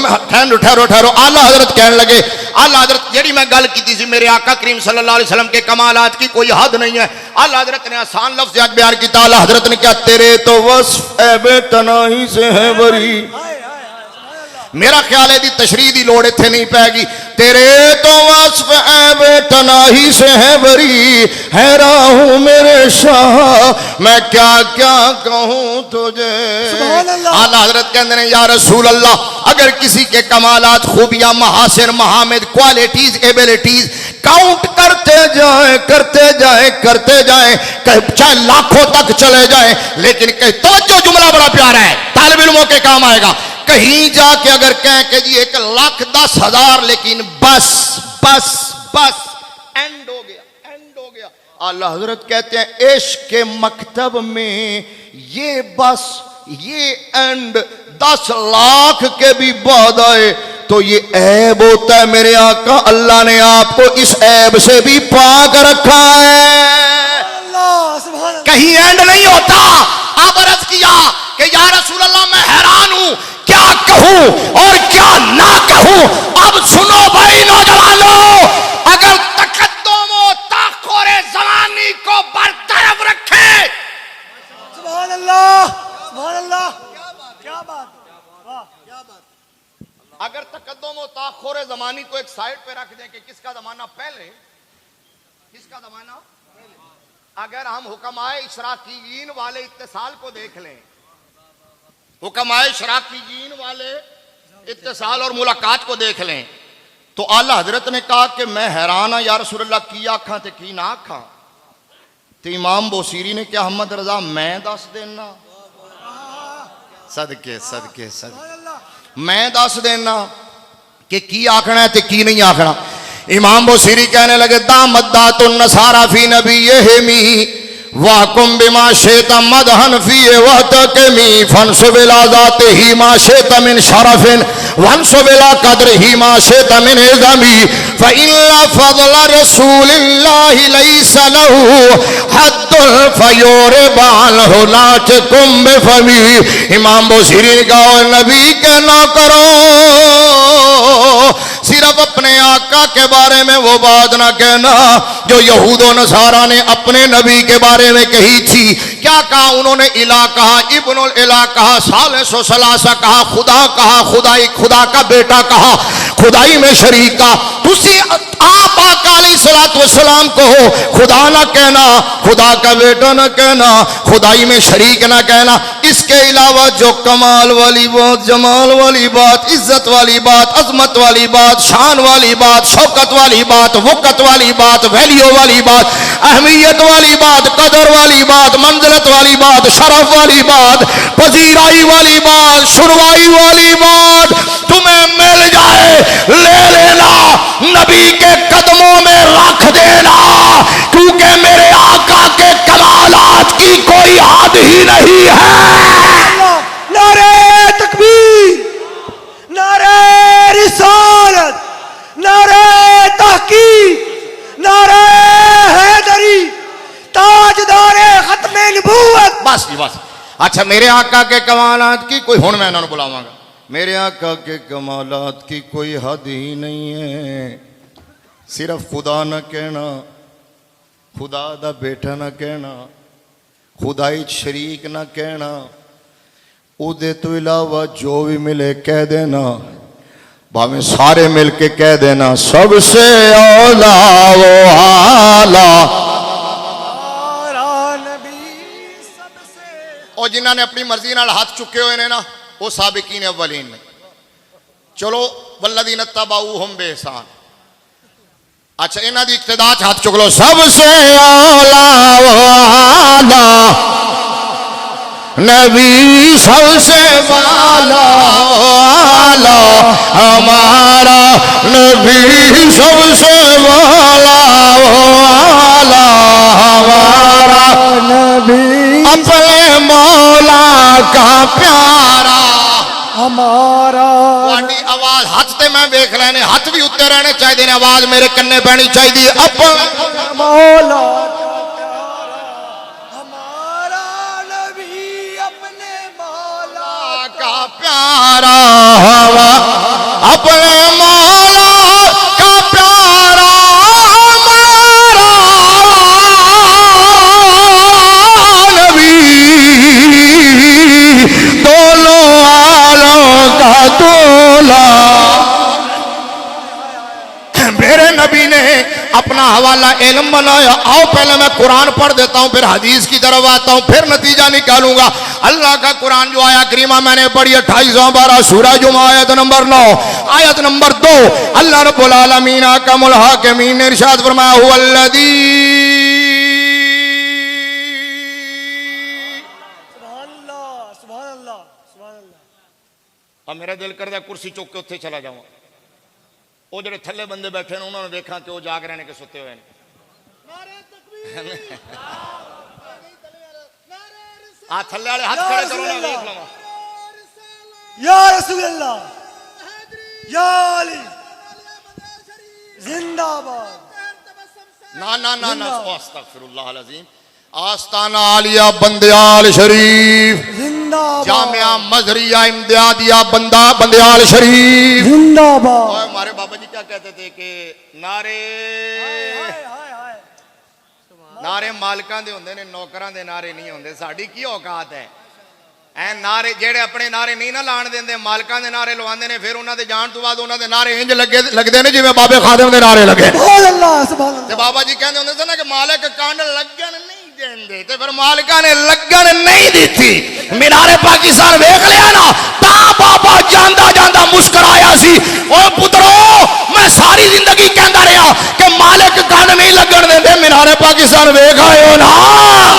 ठहरो। आला हजरत कहने लगे, आला हजरत जेड़ी मैं गल की थी मेरे आका करीम सल्लल्लाहु अलैहि वसल्लम के कमालात की कोई हद नहीं है। आला हजरत ने आसान लफ्ज़ आज बयान किया। आला हजरत ने क्या तेरे तो वस्फ ऐबे तनाही से है बरी। मेरा ख्याल है दी तशरीह दी लोड़ इत्थे नहीं पैगी। तेरे तो वस्फ ऐबे तनाही से है बरी, हैरान हूँ मेरे शाह मैं क्या क्या कहूँ तुझे। आला हजरत कहते हैं या रसूल अल्लाह, अगर किसी के कमालात खूबियां महासिन महामिद क्वालिटीज एबिलिटीज काउंट करते जाए चाहे लाखों तक चले जाए, लेकिन कहीं तो जो जुमला बड़ा प्यारा है तालिब इल्मों के काम आएगा। कहीं जाके अगर कहें कि जी 1,10,000 लेकिन बस बस बस एंड हो गया, एंड हो गया। आला हजरत कहते हैं इश्क के मकतब में ये बस ये एंड 10 लाख के भी बाद आए तो ये ऐब होता है मेरे आका। अल्लाह ने आपको इस ऐब से भी पाक रखा है, कहीं एंड नहीं होता। आप अर्ज किया कि या रसूल अल्लाह मैं हैरान हूं, क्या कहूं और क्या ना कहूं। अब सुनो भाई नौजवानों, अगर तकद्दुम व ताख़ुर ज़मानी को बरतरफ रखे, सुभान अल्लाह, सुभान अल्लाह, क्या बात, वाह क्या बात। अगर तकद्दुम व ताख़ुर ज़मानी को एक साइड पे रख दें कि किसका जमाना पहले, किसका जमाना पहले। अगर हम हुक्माए इशराकीयीन वाले इत्तिसाल को देख लें, हुक्माए इशराकीयीन वाले इत्तिसाल और मुलाकात को देख लें, तो आला हजरत ने कहा कि मैं हैरान हाँ या रसूलल्लाह की आखा ते की ना आखा। तो इमाम बोसीरी ने क्या अहमद रजा मैं दस देना, सदके सदके सदके मैं दस देना कि की आखना है ते की नहीं आखना। इमाम बोसीरी कहने लगे दामद्दा तो नसारा फी नबी ये मी वाकुम बिमा शेता मदहन फी वहतकमी फनसुबिला ज़ाते ही मा शेता मिन शरफिन वनसुबिला कद्र ही मा शेता मिन इज़मी फ़इन्ना फ़ज़ल रसूलिल्लाहि लैसा लहू हद्दुल फ़युरबाल हुनाकुम बिफ़मी। इमाम बोसीरी ने कहा नबी के ना करो, सिर्फ अपने आका के बारे में वो बात ना कहना जो यहूद और नसारा ने अपने नबी के बारे में कही थी। क्या कहा उन्होंने? इला कहा, इब्नुल इला कहा, सालिसु सलासा कहा, खुदा कहा, खुदाई खुदा का बेटा कहा, खुदाई में शरीक का। तुसी आप आका अलैहिस्सलाम को खुदा ना कहना, खुदा का बेटा ना कहना, खुदाई में शरीक ना कहना। इसके अलावा जो कमाल वाली बात, जमाल वाली बात, इज्जत वाली बात, अजमत वाली बात, शान वाली बात, शौकत वाली बात, वक़्त वाली बात, वैल्यू वाली बात, अहमियत वाली बात, कदर वाली बात, मंजिलत वाली बात, शरफ वाली बात, पजीराई वाली बात, शुरवाई वाली बात तुम्हें मिल जाए ले लेना, नबी के कदमों में रख देना, क्योंकि मेरे आका के कमालात की कोई हद ही नहीं है। नारे तकबीर, नारे रिसालत, नारे तहकीक, नारे हैदरी, ताजदारे खत्मे नबूवत। बस जी बस। अच्छा मेरे आका के कमालात की कोई, हुण मैं इन्होंने बुलावांगा, मेरे आका के कमालात की कोई हद ही नहीं है। सिर्फ खुदा न कहना, खुदा दा बेटा न कहना, खुदाई शरीक न कहना, उदे तो इलावा जो भी मिले कह देना, भावें सारे मिलके कह देना सबसे औला वो आला। और जिन्होंने अपनी मर्जी नाल हाथ चुके हुए ने ना वो साबिकीन अव्वलीन ने। चलो वल्लदीन तबाऊहुम बेहसान। अच्छा इन्हां दी इक्तदा च हाथ चुक लो। सबसे औला वो आला नबी, सबसे वाला आला हमारा नबी, सबसे वाला आला हमारा नबी, अपने मौला का प्यारा हमारा। आवाज हाथ ते मैं देख रहे ने, हाथ भी उत्ते रहने चाहिए ने, आवाज मेरे कन्ने पैनी चाहिए। अपने मौला हमारा नबी, अपने मौला का प्यारा, अपने मौला का प्यारा हमारा नबी, दोनों आलों का दूल्हा। मेरे नबी ने अपना हवाला इल्म बनाया। आओ पहले मैं कुरान पढ़ देता हूं, फिर हदीस की तरफ आता हूं, फिर नतीजा निकालूंगा। अल्लाह का कुरान जो आया करीमा मैंने पढ़ी 28-12 सूरह जुमा आयत नंबर 9 आयत नंबर 2। अल्लाह रब्बुल आलमीन अहकमुल हाकिमीन ने इरशाद फरमाया हुवल्लज़ी, सुभान अल्लाह, सुभान अल्लाह, सुभान अल्लाह। अब मेरा दिल करता कुर्सी चुक के उत्थे चला जाऊँ, वो जो थले बंदे बैठे ने उन्होंने देखा कि वो जाग रहे हैं कि सुते हुए हैं। आ थले वाले हाथ खड़े करो ना, देख लो या रसूल अल्लाह, या अली जिंदाबाद। ना ना ना ना, अस्तगफिरुल्लाह अज़ीम। आस्ताना आलिया बंदयाल शरीफ जिंदाबाद, जामिया मजरिया इम्तियादिया बंदयाल शरीफ जिंदाबाद। और हमारे बाबा जी क्या कहते थे कि नारे नारे मालिकां दे हुंदे ने, नौकरां दे नारे नहीं होंदे। साडी की औकात है ऐ नारे जेड़े अपने नारे नहीं ना लाण देंदे, मालिकां दे नारे लवांदे ने, फिर उन्हां दे जाण तो बाद उन्हां दे नारे इंज लगदे ने जिवें बाबे खादिम दे नारे लगे। सुभान अल्लाह, सुभान अल्लाह। ते बाबा जी कहंदे हुंदे सन ना कि मालिक कंड लगन नहीं देंदे, ते फिर मालिकां ने लगन नहीं दित्ती। मीनारे पाकिस्तान वेख लिया ना, ता बाबा जांदा जांदा मुस्कुराया सी, ओ पुत्रो मैं सारी जिंदगी कहंदा रहा कि मालिक कंड नहीं लगन देंदे। मीनारे पाकिस्तान वेख आयो ना।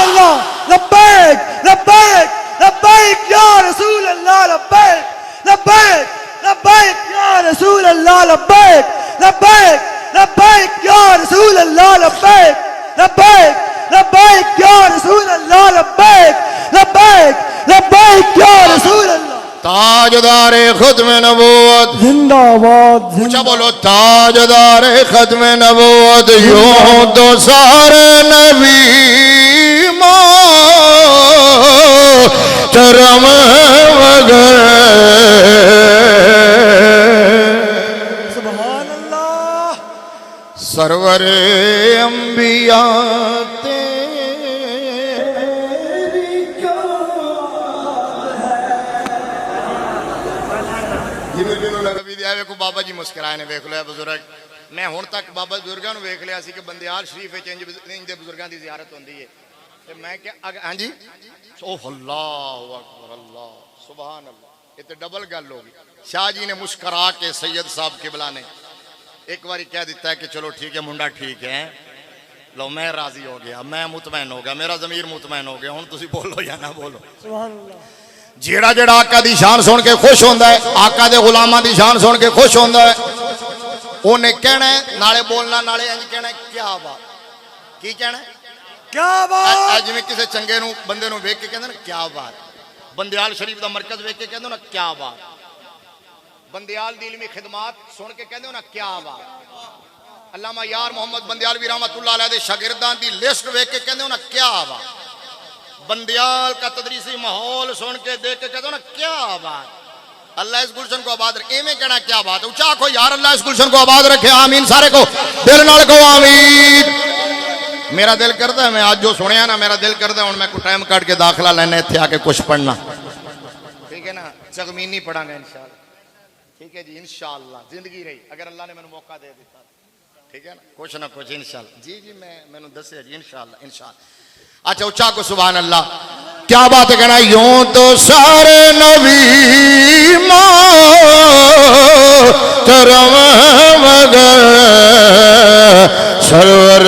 अल्लाह लब्बैक लब्बैक लब्बैक या रसूल अल्लाह, लब्बैक लब्बैक लब्बैक या रसूल अल्लाह, लब्बैक लब्बैक लब्बैक या रसूल अल्लाह, लब्बैक लब्बैक लब्बैक या रसूल अल्लाह, लब्बैक लब्बैक लब्बैक या रसूल अल्लाह। ताजदारे खत्म नबूवत जिंदाबाद, ऊंचा बोलो, ताजदारे खत्म नबूवत। यूं तो सारे नबी मोहतरम वगर सुभान अल्लाह। सरवर अंबिया को बाबा जी मुस्कुराए ने, वेख लो बुजुर्ग। मैं हुण तक बाबा बुजुर्गों वेख लिया सी कि बंदियाल शरीफ इंज बुजुर्गों की जियारत होंदी है। ते मैं क्या हाँ जी, ओह अल्लाह अकबर, अल्लाह सुभान अल्लाह, ये तो डबल गल होगी। शाह जी ने मुस्कुरा के सैयद साहब किबला ने एक बार कह दिता है कि चलो ठीक है मुंडा ठीक है, लो मैं राजी हो गया, मैं मुतमैन हो गया, मेरा जमीर मुतमैन हो गया। हुण तुसीं बोलो या ना बोलो। सुभान अल्लाह। जेड़ा जेड़ा आका दी शान सुन के खुश होंदा है, आका दे गुलामां दी शान सुन के खुश होंदा है, उन्हें कहना है नाले बोलना नाले इंज कहना है क्या बात, की कहना है क्या बात। जिवें किसी चंगे नूं बंदे नूं वेख के कहंदे ना क्या बात, बंदियाल शरीफ दा मरकज वेख के कहंदे ना क्या बात, बंदियाल दी इल्मी खिदमत सुन के कहंदे ना क्या बात, अल्लामा यार मोहम्मद बंदियालवी रहमतुल्लाह अलैह दे शागिर्दां दी लिस्ट वेख के कहंदे ना क्या बात, बंदियाल का तदरीसी माहौल सुन के देख के कहते हो ना क्या बात, अल्लाह इस गुलशन को आबाद रखे। इवें कहना क्या बात है, ऊंचा आखो यार अल्लाह इस गुलशन को आबाद रखे, आमीन। सारे को दिल नाल कहो आमीन। मेरा दिल करता है, मैं आज जो सुनिया ना मेरा दिल करता है हुण मैं कोई टाइम काट के दाखिला लेना इत्थे आके कुछ पढ़ना, ठीक है ना, चगमीनी पढ़ांगा इंशाअल्लाह, ठीक है जी इंशाअल्लाह, जिंदगी रही अगर अल्लाह ने मैनू मौका दे दिता, ठीक है ना, कुछ ना कुछ इंशाअल्लाह। जी जी मैनू दस्सिया जी इंशाअल्लाह इंशाअल्लाह। अच्छा उच्चा को सुभान अल्लाह। क्या बात है कहना, यूं तो सारे नबी मोहतरम मगर सरवर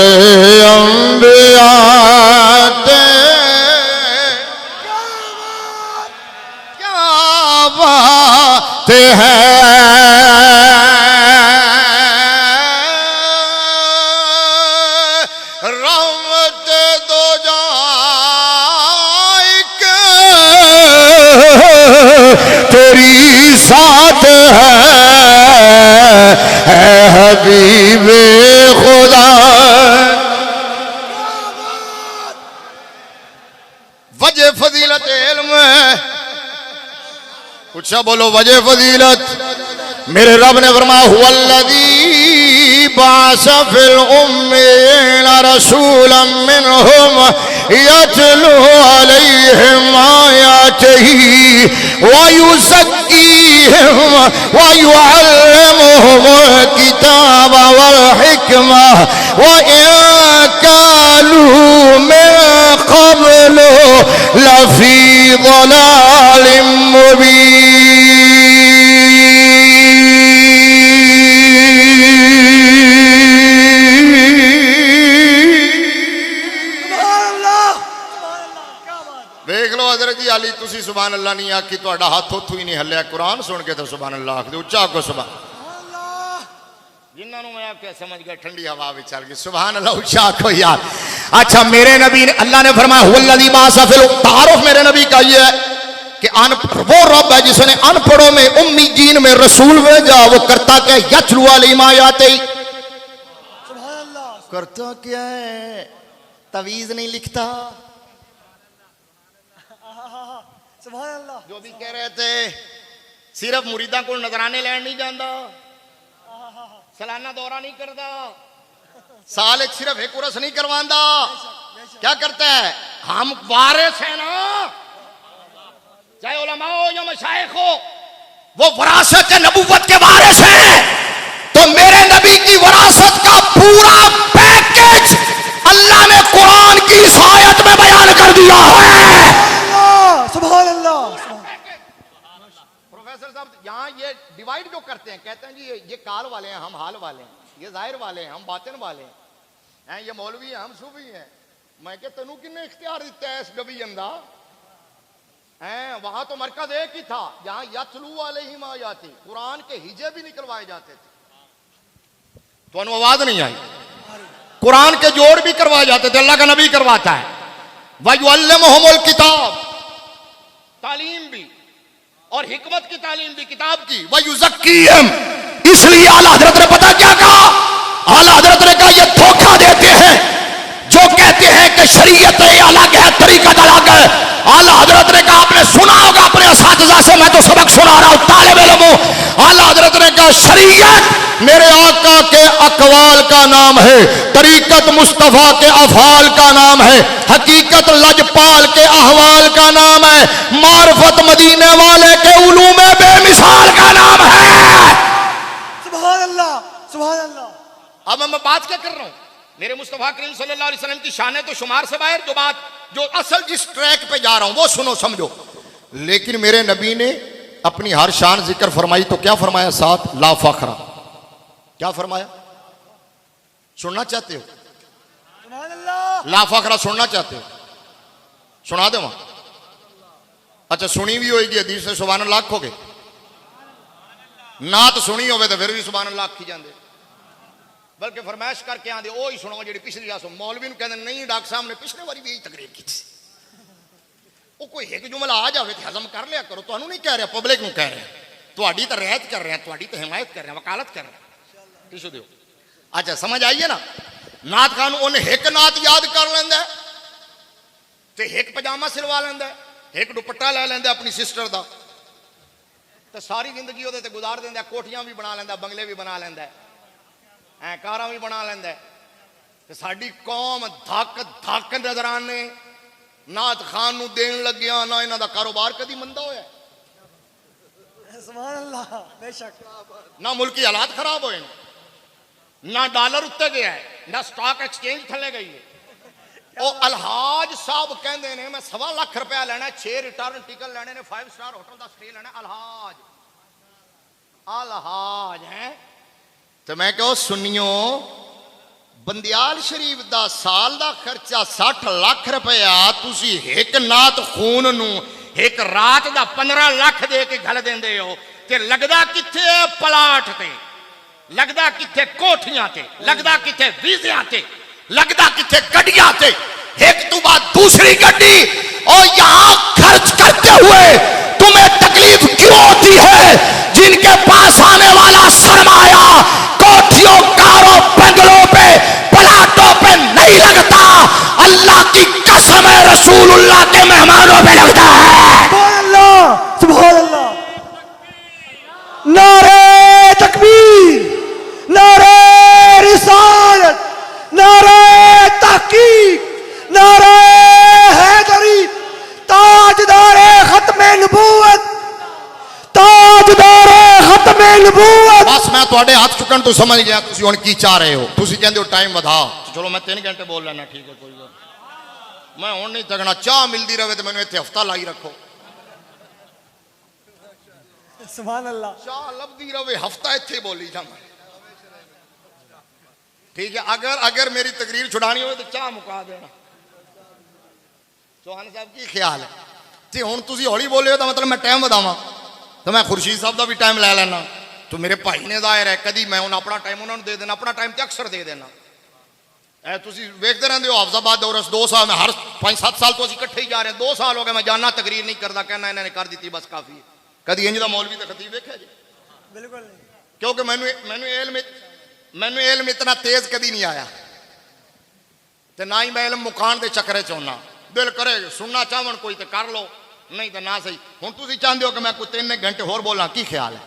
अंबिया क्या बात है, तेरी साथ है हबीबे खुदा। वजह फजीलत इल्म है, कुछ बोलो वजह फजीलत। मेरे रब ने फरमाया हुवल्लज़ी बाअस फिल उम्मीयीना रसूलन मिनहुम यतलू अलैहिम आयातिही व युज़क्कीहिम व युअल्लिमुहुमुल किताब वल हिकमा व इन कानू मिन क़ब्लु लफ़ी ज़लालिम मुबीन। तुसी सुभान अल्लाह नहीं आखी ਤੁਹਾਡਾ ਹੱਥ ਉੱਥੋਂ ਹੀ नहीं हल्लिया कुरान सुन के तो सुभान अल्लाह आख दे ਉੱਚਾ आखो सुभान जिन्होंने मैं आपके समझ गया ठंडी हवा में चल गई सुभान अल्लाह ऊंचा आखो यार। अच्छा मेरे नबी ने अल्लाह ने फरमाया हुवल्लज़ी बाअसा फिल तारुफ मेरे नबी का ये है कि वो रब है जिसने अनपढ़ों में उम्मी जीन में रसूल भेजा। वो करता क्या यतलू अलैहिम आयाति करता क्या है तवीज नहीं लिखता। जो भी कह रहे थे सिर्फ मुरीदा को नजराने लैन नहीं जाता सालाना दौरा नहीं करता साल एक सिर्फ एक उरस नहीं करवांदा। क्या करता है हम वारिस है ना चाहे उलमा हो या मशाइख हो वो वरासत नबूवत के वारिस हैं। तो मेरे नबी की वरासत का पूरा पैकेज अल्लाह ने कुरान की इस आयत में बयान कर दिया है। सुभान अल्लाह। प्रोफेसर साहब यहाँ ये डिवाइड जो करते हैं कहते हैं जी ये काल वाले हैं हम हाल वाले हैं ये जाहिर वाले हैं हम बातिन वाले हैं ये मौलवी हैं हम सूफी हैं। मैं क्या तेनू किन्ने इख्तियार दिता है इस डिवीजन का वहां तो मरकज एक ही था जहां यतलू अलैहिम आयाति कुरान के हिजे भी निकलवाए जाते थे। तो आवाज नहीं आई कुरान के जोड़ भी करवाए जाते थे अल्लाह का नबी करवाता है। वयुअल्लिमुहुमुल किताब तालीम भी और हिकमत की तालीम भी किताब की वयुज़क्कीहिम इसलिए आला हजरत ने पता क्या कहा आला हजरत ने कहा ये धोखा देते हैं जो कहते हैं कि शरीयत अलग है तरीकत अलग है। आला हजरत ने कहा आपने सुना होगा अपने असातिज़ा से मैं तो सबक सुना रहा हूं तालिब इल्म हूं। आला हजरत ने कहा शरीयत मेरे आका के अकवाल का नाम है तरीकत मुस्तफा के अफाल का नाम है हकीकत लजपाल के अहवाल का नाम है मार्फत मदीने वाले के उलूम बेमिसाल का नाम है। सुभान अल्लाह सुभान अल्लाह। अब मैं बात क्या कर रहा हूं मेरे मुस्तफा करीम सल्लल्लाहु अलैहि वसल्लम की शान तो शुमार से बाहर जो असल जिस ट्रैक पे जा रहा हूं वो सुनो समझो। लेकिन मेरे नबी ने अपनी हर शान जिक्र फरमाई तो क्या फरमाया साथ ला फखरा क्या फरमाया सुनना चाहते हो सुभान अल्लाह। ला फखरा सुनना चाहते हो सुना दे वहां। अच्छा सुनी भी होगी हदीस से सुभान अल्लाह आखोगे ना तो सुनी होवे तो फिर भी सुभान अल्लाह आखी जाते बल्कि फरमाइश करके आंदे ओ ही सुनो जी पिछली आसो मौलवी कहते नहीं डॉक्टर साहब ने पिछले बारी भी यही तकरीर की थी। वो कोई एक जुमला आ जाए तो हजम कर लिया करो तो नहीं कह रहे पब्लिक को कह रहे हैं थोड़ी तो रियायत कर रहे हैं थोड़ी तो हिमायत कर रहे हैं वकालत कर रहे हैं टिशू दो। अच्छा समझ आइए ना नात खान उन्हें एक नात याद कर लेंदा तो एक पजामा सिलवा लेंदा एक दुपट्टा ले लेंदा अपनी सिस्टर का तो सारी जिंदगी वो गुजार देंदा कोठियां भी बना लेंदा बंगले भी बना लेंदा कारां भी बना लेंदा ते साडी कौम धक धक नजराने नात खान नूं देण लग्या ना इन्हां दा कारोबार कदी मंदा होया सुभान अल्लाह बेशक ना मुल्की हालात खराब होए ना डॉलर उत्ते गया है ना स्टॉक एक्सचेंज थले गई है। ओ अलहाज साहब कहंदे ने मैं 1.25 लाख रुपया लेना 6 रिटर्न टिकट लेने ने 5 स्टार होटल का स्टे लेना अलहाज अलहाज है। तो मैं कहो सुनियो बंदियाल शरीफ दा साल दा खर्चा 60 लाख रुपया तुसी एक नात खून नू एक रात दा 15 लाख दे के घल देंदे हो ते लगदा किथे पलाट ते लगदा किथे कोठियां ते लगदा किथे वीज़ियां ते लगदा किथे गड्डियां ते एक तो बाद दूसरी गड्डी और यहां खर्च करते हुए तुम्हें तकलीफ क्यों होती है जिनके पास आने वाला सरमाया कोठियों कारों बंगलों पे पलाटों पे नहीं लगता अल्लाह की कसम है रसूलुल्लाह के मेहमानों पे लगता है। सुभान अल्लाह सुभान अल्लाह। नारे तकबीर नारे रिसालत नारे तहकीक नारे हैदरी ताजदारे खत्मे नबूवत ताजदारे खत्मे नबूवत। बस मैं थोड़े हाथ चुकन तो समझ गया तुसी हुण की चाह रहे हो तुसी कहंदे हो टाइम वधा चलो मैं 3 घंटे बोल लेना ठीक है कोई गल मैं हुण नहीं थकना चाह मिलती रहे तो मैंने इत्थे हफ्ता लाई रखो सुभान अल्लाह चाह लभदी रहे हफ्ता इत्थे बोली जा ठीक है। अगर मेरी तकरीर छुड़ानी हो तो चाह मुका देना चौहान साहब की ख्याल है ਤੇ ਹੁਣ ਤੁਸੀਂ ਹੌਲੀ ਬੋਲਿਓ ਤਾਂ ਮਤਲਬ ਮੈਂ ਟਾਈਮ ਵਧਾਵਾਂ ਤਾਂ ਮੈਂ ਖੁਰਸ਼ੀਦ ਸਾਹਿਬ ਦਾ ਵੀ ਟਾਈਮ ਲੈ ਲੈਣਾ ਤੋ ਮੇਰੇ ਭਾਈ ਨੇ ਜ਼ਾਹਿਰ ਹੈ ਕਦੀ ਮੈਂ ਹੁਣ ਆਪਣਾ ਟਾਈਮ ਉਹਨਾਂ ਨੂੰ ਦੇ ਦੇਣਾ ਆਪਣਾ ਟਾਈਮ ਤੇ ਅਕਸਰ ਦੇ ਦੇਣਾ ਇਹ ਤੁਸੀਂ ਵੇਖਦੇ ਰਹਿੰਦੇ ਹੋ ਹਾਫਜ਼ਾਬਾਦ ਦੌਰਸ 2 ਸਾਲ ਮੈਂ ਹਰ 5-7 ਸਾਲ ਤੋਂ ਅਸੀਂ ਇਕੱਠੇ ਹੀ ਜਾ ਰਹੇ 2 ਸਾਲ ਹੋ ਗਏ ਮੈਂ ਜਾਨਾ ਤਕਰੀਰ ਨਹੀਂ ਕਰਦਾ ਕਹਿਣਾ ਇਹਨਾਂ ਨੇ ਕਰ ਦਿੱਤੀ ਬਸ ਕਾਫੀ ਹੈ ਕਦੀ ਇੰਜ ਦਾ ਮੌਲਵੀ ਤੇ ਖਤੀਬ ਵੇਖਿਆ ਜੀ बिल्कुल नहीं क्योंकि मैनू इल्म इतना तेज कदी नहीं आया तो ना ही मैं इल्म मुकान के चक्कर च होना दिल करे सुनना चाहन कोई तो कर लो नहीं तो ना सही हुण तुसीं चाहते हो कि मैं कोई 3 घंटे होर बोला की ख्याल है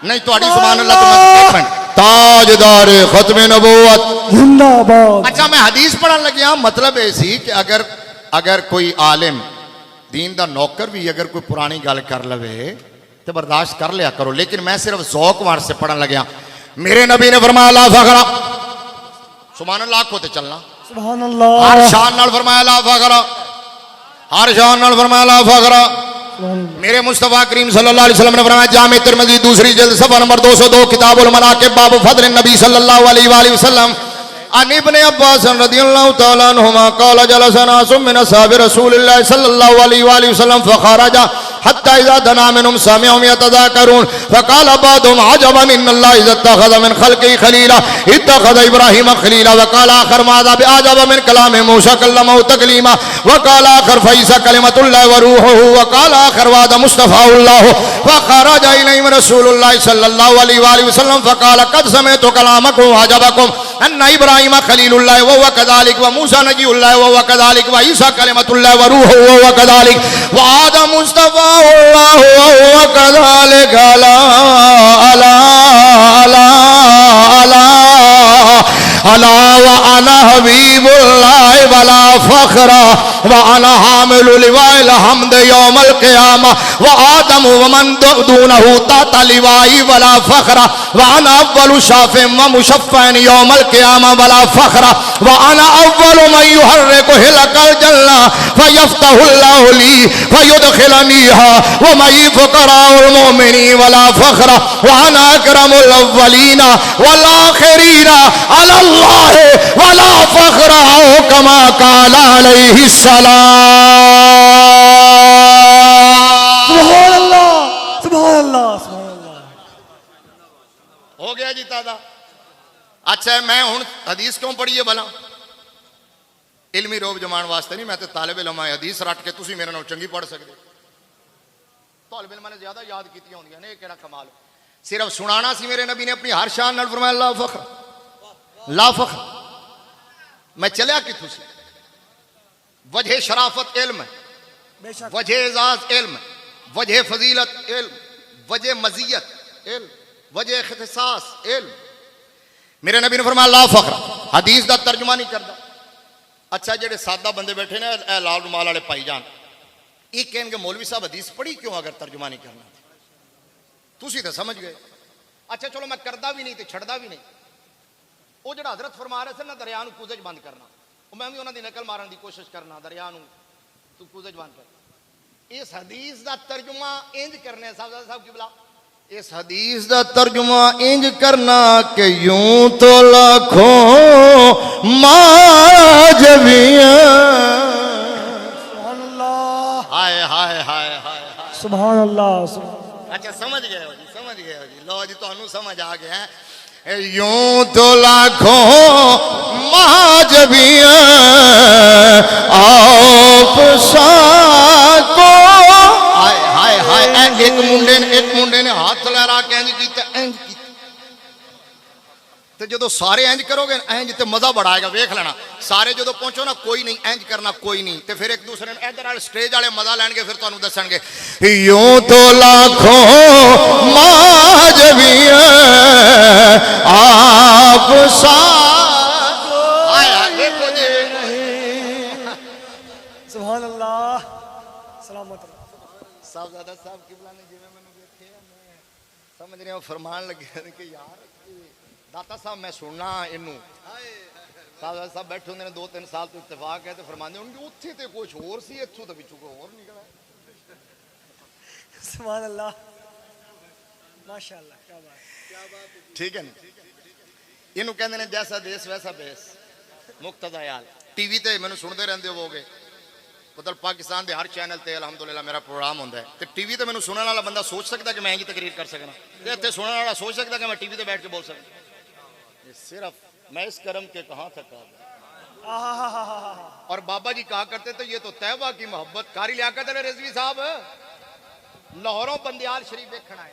नहीं तुहाडी सुभान अल्लाह तो मैं ताजदार खत्म नबूवत जिंदाबाद अच्छा मैं हदीस पढ़न लग्या मतलब ये सी कि अगर कोई आलिम दीन दा नौकर भी अगर कोई पुरानी गल कर लवे तो बर्दाश्त कर लिया करो लेकिन मैं सिर्फ ज़ौक वार से पढ़न लग्या मेरे नबी ने फरमाया ला फखरा सुभान अल्लाह को ते चलना सुभान अल्लाह हर शान नाल फरमाया ला फखरा हर शान नाल फरमाया ला फखरा मेरे मुस्तफा करीम सल्लल्लाहु अलैहि वसल्लम ने फरमाया जामे तिरमिज़ी दूसरी जिल्द सफ़ा नंबर 202 किताबुल मनाक़िब बाब फज़ल नबी सल्लल्लाहु अलैहि वसल्लम अन इब्न अब्बास रज़ियल्लाहु तआला अन्हुमा क़ाल जलसना सुम्मिन असहाबि रसूलिल्लाह सल्लल्लाहु अलैहि वसल्लम फ़ख़रजा हत्ता इज़ा दना मिनहुम समिअहुम यतज़ाकरून फ़क़ाल बअदुहुम अजबन इन्नल्लाह इज़ा इत्तख़ज़ मिन ख़ल्क़िही ख़लीला इत्तख़ज़ इब्राहीम ख़लीला वक़ाल आख़र माज़ा बिअअजब मिन कलामि मूसा कल्लमहु तकलीमा वक़ाल आख़र फ़ईसा कलिमतुल्लाहि व रूहुहु वक़ाल आख़र वअद मुस्तफ़ाउल्लाह फ़ख़रज इलैहिम रसूलुल्लाह सल्लल्लाहु अलैहि वसल्लम फ़क़ाल क़द समिअतु कलामकुम व अजबकुम अन्न इब्राहीम ख़लीलुल्लाह व हुव कज़ालिक व मूसा नबीयुल्लाह व हुव कज़ालिक व ईसा कलिमतुल्लाह व रूहुहु व हुव कज़ालिक व आदम मुस्तफ़ा अला व अना हबीबुल्लाह वला फखरा व अना हामिलुल लिवाइल हम्द यौमल क़ियामा व आदम व मन दूनहु ताता लिवाई वला फखरा व अना अव्वलु शाफ़िन व मुशफ़्फ़इन यौमल क़ियामा वला फखरा व अना अव्वलु मन युहर्रिकु हिलकल जन्नह फयफ्तहुल्लाहु ली फयुदखिलनीहा व मई फुक़राउल मुमिनीन वला फखरा व अना अकरमुल अव्वलीना वल आखिरीना अलल्लाह वला फखरा कमा क़ाल अलैहि सलाम सुभान अल्लाह सुभान अल्लाह सुभान अल्लाह हो गया जी तादा अच्छा मैं हुण हदीस क्यों पढ़ी है भला इल्मी रोब जमान वास्ते नहीं मैं तो तालिब इल्म है हदीस रट के तुसी मेरे नाल चंगी पढ़ सकते तालिब इल्म ने ज्यादा याद की होंदियां ने केड़ा कमाल सिर्फ सुनाना सी मेरे नबी ने अपनी हर शान नाल फरमाया ला फखर ला फखर मैं चलिया किथों से वजह शराफत इल्म बेशक वजह एजाज इल्म वजह फजीलत इल्म वजह मजीयत इल्म वजह इख्तिसास इल्म मेरे नबी ने फरमाया ला फखर हदीस का तर्जुमा नहीं करता अच्छा जेडे सादा बंदे बैठे ने ए लाल रुमाल वाले भाईजान ये कहेंगे मौलवी साहब हदीस पढ़ी क्यों अगर तर्जुमा नहीं करना तुसी तो समझ गए अच्छा चलो मैं करदा भी नहीं तो छड़दा भी नहीं वो जो हजरत फरमा रहे थे ना दरिया कूजे च बंद करना मैं भी उन्होंने नकल मारन की कोशिश करना दरिया तू कूजे च बंद कर इस हदीस का तर्जुमा इंज करने साहब की बुला इस हदीस का तर्जुमा इंज करना कि यूं तो लाखों माजवियां सुभान अल्लाह हाय हाय हाय हाय हाय सुभान अल्लाह अच्छा समझ गए हो जी लो जी तो समझ आ गया है यूं तो लाखों महाजबियां आप साको हाय हाय हाय एक मुंडे ने हाथ लहरा के इंज कीता इंज कीता ते जदों सारे इंज करोगे इंज ते मजा बड़ा आएगा वेख लेना सारे जदों पहुंचो ना कोई नहीं इंज करना कोई नहीं ते फिर एक दूसरे ने इधर वाले स्टेज वाले मजा लैणगे फिर तुहानू दसणगे यूं तो लाखों माजबियां आप साको आया देखो जी सुभान अल्लाह सलामत साहबजादा साहब किबला ने जिवें मैनू वेखे मैं समझ रहे हो फरमान लगे कि यार दाता साहब मैं सुनना इनू साहबजादा साहब बैठे होंगे 2-3 साल तो इत्तेफाक है तो फरमाते होंगे उत्थे तो कुछ होर सी इत्थों तो पिछू कोई होर निकला सुभान अल्लाह माशाअल्लाह क्या बात ठीक है ना इनू कहते हैं जैसा देश वैसा बेस मुक्तदा याल टीवी ते मैनू सुनते रहते होवोगे मतलब पाकिस्तान के हर चैनल पर अलहमदुलिल्लाह मेरा प्रोग्राम होता है, तो टीवी तो मैंने सुनने वाला बंदा सोच सकता कि मैं ही तकरीर कर सकना, तो इतने सुनने वाला सोच सकता कि मैं टीवी पर बैठ के बोल सकता। सिर्फ मैं इस कर्म के कहाँ तक आ गया। और बाबा जी कहा करते तो ये तो तैयबा की मोहब्बत। कारी लियाकत अली रिजवी साहब लाहौरों बंदियाल शरीफ देखना है।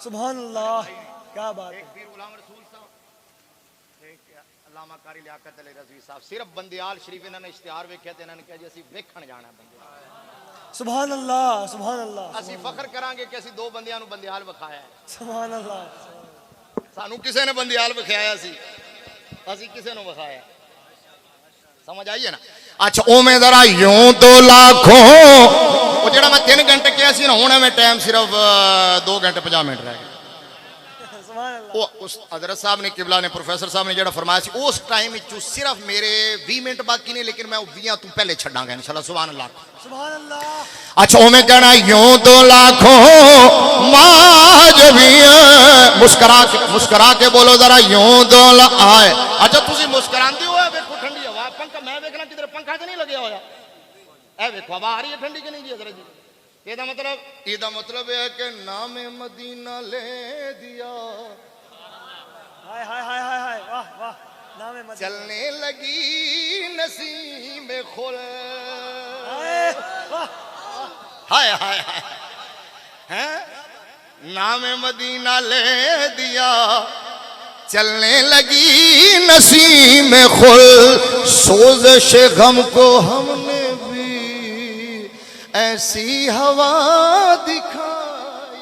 सुभान अल्लाह, क्या बात है। पीर गुलाम रसूल साहब, अल्लामा कारी लियाकत अली रिजवी साहब सिर्फ बंदियाल शरीफ इन्होंने इश्तिहार वेख्या ते इन्होंने कहा जी ਅਸੀਂ ਵੇਖਣ ਜਾਣਾ बंदियाल। सुभान अल्लाह, सुभान अल्लाह। ਅਸੀਂ फखर करांगे कि ਅਸੀਂ 2 ਬੰਦਿਆਂ ਨੂੰ बंदियाल ਵਿਖਾਇਆ है। सुभान अल्लाह। सानू किसी ने बंदियाल विखाया सी, ਅਸੀਂ किसी ने विखाया। समझ आई है ना। अच्छा ओमे जरा यूं तो लाखों वो जेड़ा मैं 3 घंटे किया सी ना, हुण मैं टाइम सिर्फ 2 घंटे 50 मिनट रह गए। वो उस हजरत साहब ने किबला ने प्रोफेसर साहब ने जेड़ा फरमाया सी उस टाइम सिर्फ मेरे 20 मिनट बाकी नहीं, लेकिन मैं 20 तू पहले छड़ांगा इंशाल्लाह। सुभान अल्लाह, सुभान अल्लाह। अच्छा ओमे कहना यूं तो लाखों माजवियां मुस्करा के बोलो जरा यूं तो आए। अच्छा तुसी मुस्कुरांदे हो, देखो ठंडी हवा पंखा मैं देखना किधर पंखा तो नहीं लगे होया, ए देखो हवा आ रही है ठंडी की नहीं जी हजरत जी। ਇਹਦਾ मतलब है कि नाम मदीना ले दिया, हाय हाय हाय हाय हाय, वाह वाह, नाम मदीना। चलने लगी नसीम खुल, हाय हाय हाय हैं, नाम मदीना ले दिया, चलने लगी नसीम खुल, सोज़श गम को हमने ऐसी हवा दिखाई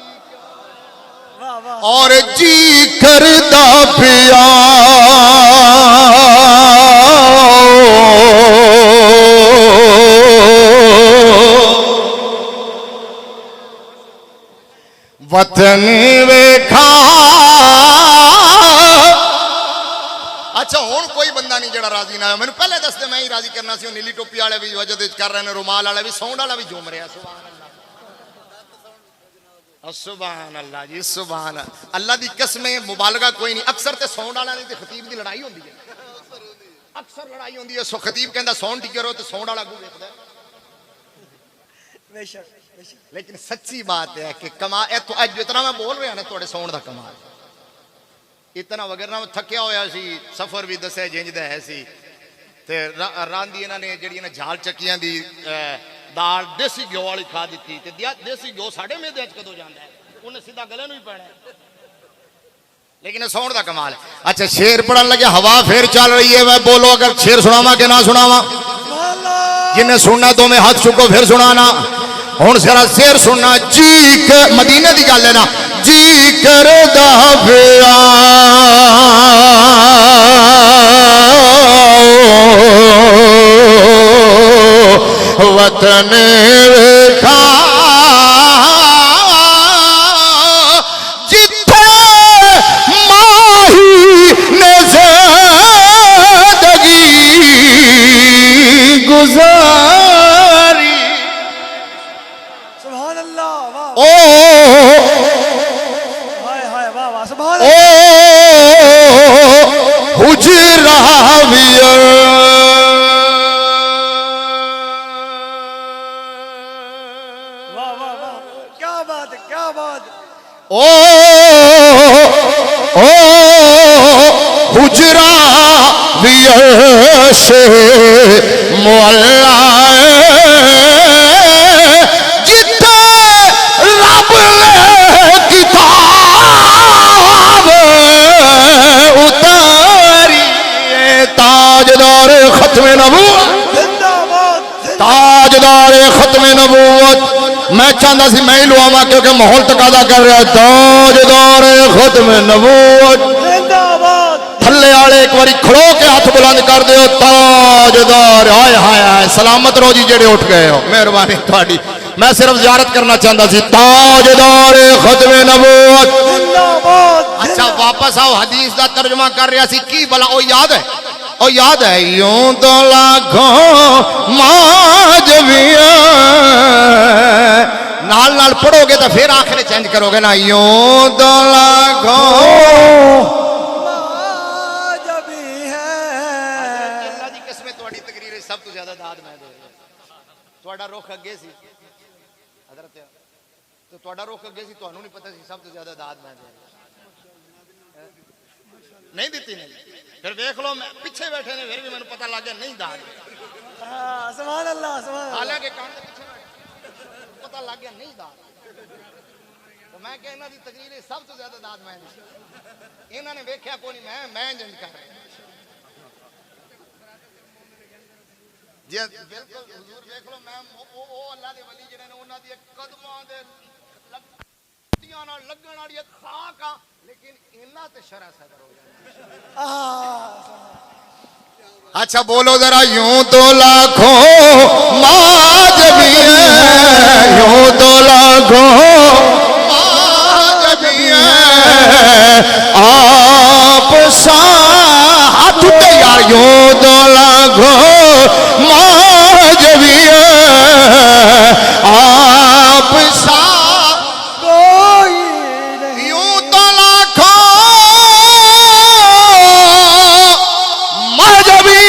और जी करदा पिया वतन वेखा। अच्छा हुण कोई बंदा नहीं जड़ा राजी ना आया, मैंने पहले दस दे मैं ही राजी करना सी। नीली टोपी वाले भी वजह कर रहे हैं, रुमाल वाले भी, साउंड वाला भी झूम रहा। सुभान अल्लाह, सुभान अल्लाह जी, सुभान अल्लाह दी कसमें मुबालगा कोई नहीं। अक्सर ते साउंड वाला नहीं ते खतीब दी लड़ाई होंदी है, अक्सर लड़ाई होंदी है। सो खतीब कहंदा साउंड ठीक करो ते साउंड वाला अगू वेखदा है। बेशक बेशक। लेकिन सच्ची बात है कि कमाल अज जितना मैं बोल रहा ना थोड़े साउंड दा कमाल इतना वगैरह थकिया होया सी, सफर भी दसे जिंज दा है सी ते रांदी इन्हां ने जिहड़ी ना झाल चक्कियां दी दाल देसी घ्यो वाली खा दी ते देसी घ्यो साडे मेदे च कदों जांदा है, उन्हें सीधा गले नूं ही पैना है। लेकिन साउंड दा कमाल है। अच्छा शेर पढ़न लगे, हवा फिर चल रही है, मैं बोलो अगर शेर सुनावा कि ना सुनावा। जिन्हें सुनना तो मैं हाथ चुको फिर सुनाना। हुण जरा शेर सुनना जी मदीने की गल है ना, जी करदा पिया वतन वेखा जिथे माही ने ज़िंदगी गुजारी। सुभान अल्लाह, वाह ओ हाय हाय, वाह वाह, सुभान ओ हुजरा विया ओ हुजरा वियशे मोहल्ला जिथे रब ने किताब उतारी। ताजदार खत्मे नबूवत, ताजदार खत्मे नबूवत मैं चाहता सी मैं ही लुआवा क्योंकि माहौल तकादा कर रहा। ताजदार खत्मे नबूवत थल्ले वाले एक बार खड़ो के हाथ बुलंद कर दो। ताजदार हाय हाय हाय, सलामत रहो जी जेड़े उठ गए हो, मेहरबानी थोड़ी। मैं सिर्फ ज़ियारत करना चाहता सी। ताजदार खत्मे नबूवत। अच्छा वापस आओ, हदीस का तर्जुमा कर रहा सी की भला ओ याद है, ओ याद है यूं तो लाखों माजवियां नाल नाल पढ़ोगे तो फिर आखिर चेंज करोगे ना। यूं तो लाखों माजवी है। अल्लाह दी कसम तोड़ी तकरीर सब तो ज्यादा दाद मैं दे रहा। ਤੁਹਾਡਾ ਰੁਖ ਅੱਗੇ ਸੀ ਹਜ਼ਰਤ ਤੇ ਤੁਹਾਡਾ ਰੁਖ ਅੱਗੇ ਸੀ ਤੁਹਾਨੂੰ ਨਹੀਂ ਪਤਾ ਸੀ ਸਭ ਤੋਂ ਜ਼ਿਆਦਾ ਦਾਦ ਮੈਂ ਦੇ ਨਹੀਂ ਦਿੱਤੀ ਨਹੀਂ ਫਿਰ ਵੇਖ ਲਓ ਮੈਂ ਪਿੱਛੇ ਬੈਠੇ ਨੇ ਫਿਰ ਵੀ ਮੈਨੂੰ ਪਤਾ ਲੱਗ ਗਿਆ ਨਹੀਂ ਦਾਦ हाँ सुभान अल्लाह सुभान अल्लाह ਹਾਲਾਂਕਿ ਕੰਨ ਦੇ ਪਿੱਛੇ ਪਤਾ ਲੱਗ ਗਿਆ ਨਹੀਂ ਦਾਦ तो मैं क्या इन्हों की तकरीर सब तो ज्यादा दाद मैं इन्होंने वेख्या को नहीं मैं इंज कर जी बिल्कुल हुजूर देख लो मैं वो अल्लाह दे वली जिहड़े ने उन्हां दी कदमां दे लत्तियां नाल लगण वाली खाक आ लेकिन इन्ना ते शरह सदर हो जाए अच्छा बोलो जरा यूं तो लाखों माजबी यूं तो लाखों आप सा हाथ यार यूं तो लागो माजवी आप सा कोई नहीं यूं तो लाखो माजवी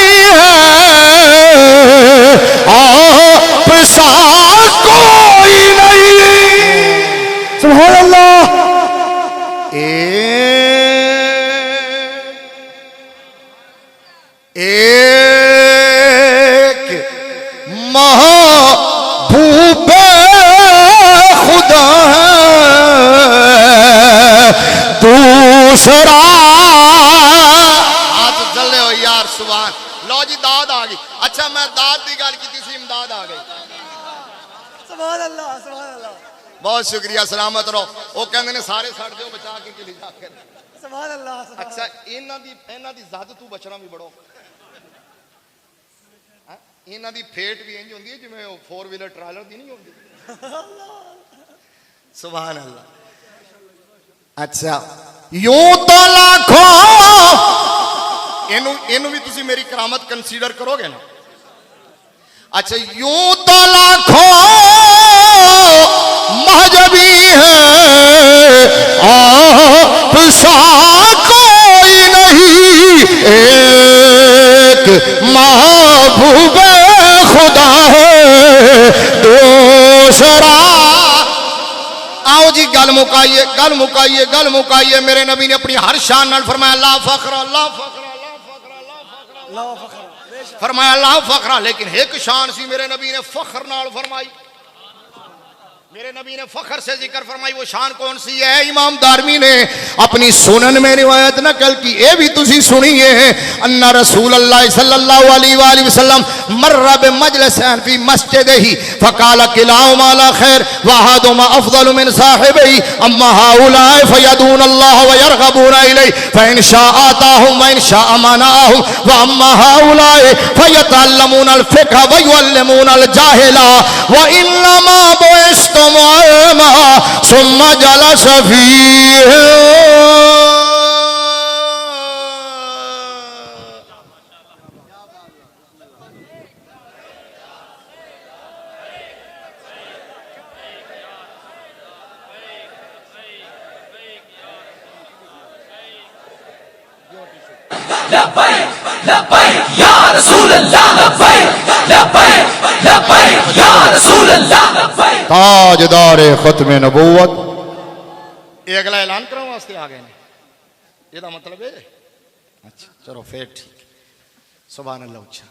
आप सा कोई नहीं सुभान अल्लाह एक महबूब खुदा दूसरा हाथ जले हो यार सुभान लो जी दाद आ गई अच्छा मैं दाद की गल की सी इमदाद आ गई सुभान अल्लाह सुभान अल्लाह बहुत शुक्रिया सलामत रहो वो कहते ने सारे सड़ दो बचा के ले जाके सुभान अल्लाह अच्छा इन्हां दी ज़द तू बचना भी बड़ो इन्हां दी फेट भी इंज होंदी है जिवें 4 व्हीलर ट्रायलर दी नहीं होंदी सुभान अल्लाह अच्छा यूं तो लाखों इनू भी तुसी मेरी करामत कंसीडर करोगे ना अच्छा यूं तो लाखों महजबी है आप सा कोई नहीं एक महबूब खुदा है दूसरा आओ जी गल मुकाइए मेरे नबी ने अपनी हर शान नाल फरमाया अल्लाह फखर अल्लाह फखर अल्लाह फखर अल्लाह फखर अल्लाह फखर फरमाया अल्लाह फखरा लेकिन एक शान सी मेरे नबी ने फखर नाल फरमाई मेरे नबी ने फखर से जिक्र फरमाई वो शान कौन सी है इमाम दारमी ने अपनी सुनन में रिवायत नकल की ये भी तुसी सुनिए अन्ना रसूल अल्लाह सल्लल्लाहु अलैहि वसल्लम मर्रा बि मजलिसन फी मस्जिदिही फकाल किलाहुमा ला खैर व अहदुमा अफदल मिन साहिबिही अम्मा हाउलाए फयदून अल्लाह व यरगबून इलैहि फइन शाअ आताहुम व इन शाअ मनाहुम व अम्मा हाउलाए फयतअल्लमून अल फिक्ह व युअल्लिमून अल जाहिला व इन्नमा बुइस्तु सुम्मा जला शफी ताजदार खत्म नबूवत ये अगला ऐलान करने वास्ते आ गए ये मतलब है अच्छा चलो फिर ठीक सुभान अल्लाह उच्चा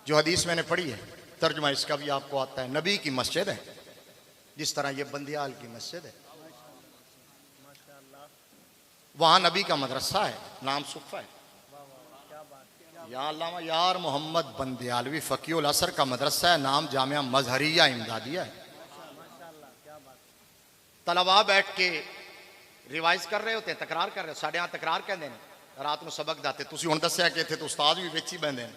जो हदीस मैंने पढ़ी है तर्जुमा इसका भी आपको आता है नबी की मस्जिद है जिस तरह ये बंदियाल की मस्जिद है वहां नबी का मदरसा है नाम सुफ़ा है या अल्लामा यार मोहम्मद बंदियालवी फ़कीउल असर का मदरसा है नाम जामिया मजहरिया इमदादिया है तलबा बैठ के रिवाइज कर रहे होते हैं तकरार कर रहे हो साढ़े यहाँ तकरार कहते हैं रात को सबक दाते तुसी हुण दस्सिया कि थे तो उस्ताद भी बेची बहते हैं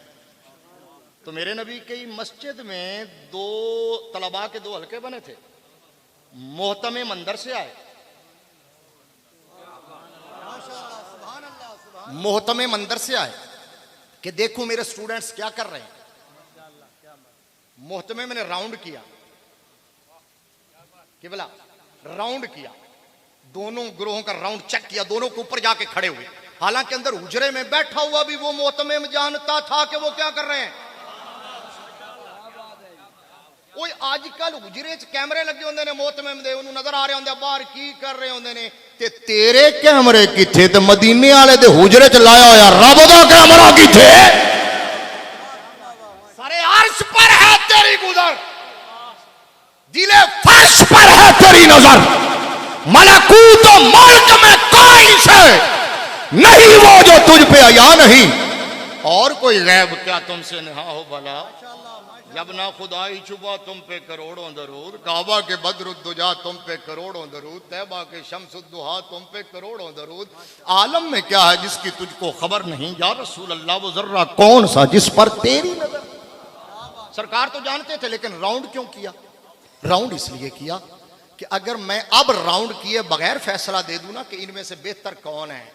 तो मेरे नबी की मस्जिद में दो तलबा के दो हल्के बने थे मोहतमे मंदर से आए मोहतमे मंदर से आए कि देखो मेरे स्टूडेंट्स क्या कर रहे हैं मोहतमे मैंने राउंड किया कि बोला राउंड किया दोनों ग्रोहों का राउंड चेक किया दोनों के ऊपर जाके खड़े हुए हालांकि अंदर हुजरे में बैठा हुआ भी वो मोहतमे में जानता था कि वो क्या कर रहे हैं ओए अजकल हुजरे च कैमरे लगे होंदे ने मोहतमिम दे उन्होंने नजर आ रहे होंदे बाहर की कर रहे होंदे ने ते तेरे कैमरे किथे ते मदीने वाले दे हुजरे च लाया होया रब दा कैमरा किथे सारे अर्श पर है तेरी गुजर दिले फर्श पर है तेरी नजर मलकूत और मुल्क में कोई शे नहीं वो जो तुझ पे आया नहीं और कोई गैब क्या तुमसे नहा हो भला जब ना खुदाई छुपा तुम पे करोड़ों दरूद काबा के बदरुद्दुजा तुम पे करोड़ों दरूद तैबा के शम्सुद्दुहा तुम पे करोड़ों दरूद आलम में क्या है जिसकी तुझको खबर नहीं या रसूल अल्लाह वो जर्रा कौन सा जिस पर तेरी नजर सरकार तो जानते थे लेकिन राउंड क्यों किया राउंड इसलिए किया कि अगर मैं अब राउंड किए बगैर फैसला दे दूं ना कि इनमें से बेहतर कौन है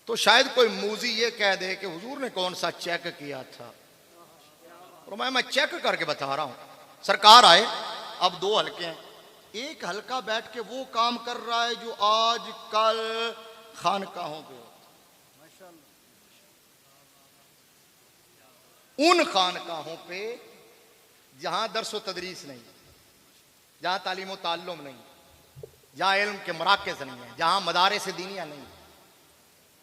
तो शायद कोई मूजी ये कह दे कि हुजूर ने कौन सा चेक किया था और मैं चेक करके बता रहा हूं सरकार आए अब 2 हलके हैं एक हलका बैठ के वो काम कर रहा है जो आज कल खानकाहों पे उन खानकाहों पे जहां दरसो तदरीस नहीं जहां तालीम ताल्लुम नहीं जहां इल्म के मराकज़ नहीं है जहां मदारे से दीनिया नहीं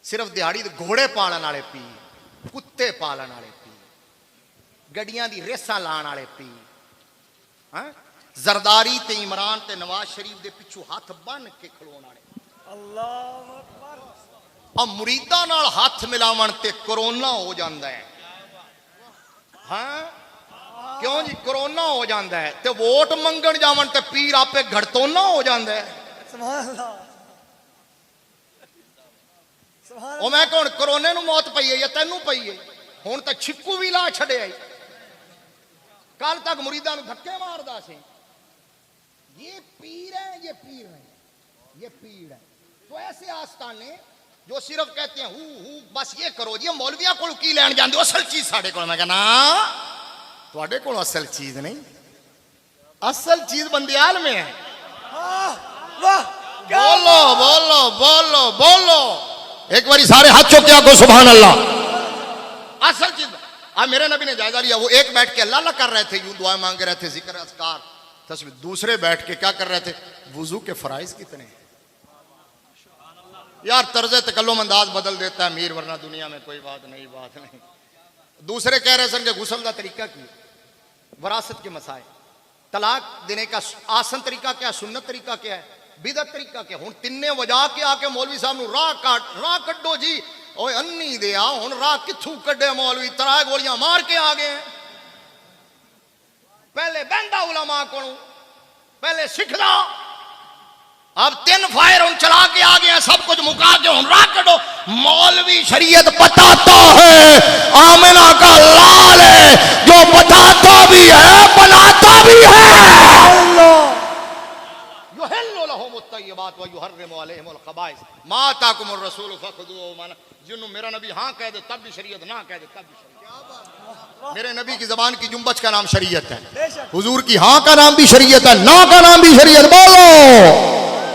सिर्फ दिहाड़ी घोड़े पालन वाले पी कुत्ते पालन वाले पी गड्डियां दी रेसा लाने वाले पी जरदारी ते इमरान ते नवाज शरीफ दे पिछू हाथ बन के खलोण वाले अल्लाह अकबर अब मुरीदा नाल हाथ मिलावन ते कोरोना हो जाता है हाँ क्यों जी कोरोना हो जाता है ते वोट मंगण जावन ते पीर आपे घड़तोना हो जाता है सुभान अल्लाह ओ मैं कौन कोरोने नूं मौत पई है या तैनू पई है हुण तां छिक्कू भी ला छड़िया कल तक मुरीदा नूं धक्के मारदा सी ये पीर है ये पीर नहीं ये पीर है तो ऐसे आस्थाने जो सिर्फ कहते हैं हु बस ये करो जी मौलविया को की लैन जांदे हो असल चीज साडे कोल मैं कहना तुहाडे कोल असल चीज नहीं असल चीज बंदियाल में है वाह बोलो बोलो बोलो बोलो एक बारी सारे हाथ चौके आगो सुभान अल्लाह असल चीज अब मेरे नबी ने जायजा लिया वो एक बैठ के अल्लाह कर रहे थे यूं दुआएं मांग रहे थे जिक्र अज़कार तस्बीह दूसरे बैठ के क्या कर रहे थे वुजू के फराइज कितने यार तर्ज तकल्लुम अंदाज बदल देता है मीर वरना दुनिया में कोई बात नहीं दूसरे कह रहे सन कि गुस्ल का तरीका की वरासत के मसाए तलाक देने का आसन तरीका क्या सुन्नत तरीका क्या है बिदअत तरीका क्या हुण तिन्ने वजा के आके मौलवी साहब राह कड्डो जी ओए अन्नी दिया हुण राह किथू कड्डे मौलवी 3 गोलियां मार के आ गए पहले बहंदा उलमा को पहले सिखदा अब 3 फायर हुण चला के आ गए सब कुछ मुका के हुण राह कड्डो मौलवी शरीयत बताता है आमिना का लाल है जो बताता भी है बनाता भी है जिन्हों मेरा नबी हाँ कह दे तब भी शरीयत ना कह दे तब भी शरीयत मेरे नबी की जबान की जुम्बच का नाम शरीयत है हुजूर की हाँ का नाम भी शरीयत है ना का नाम भी शरीयत बोलो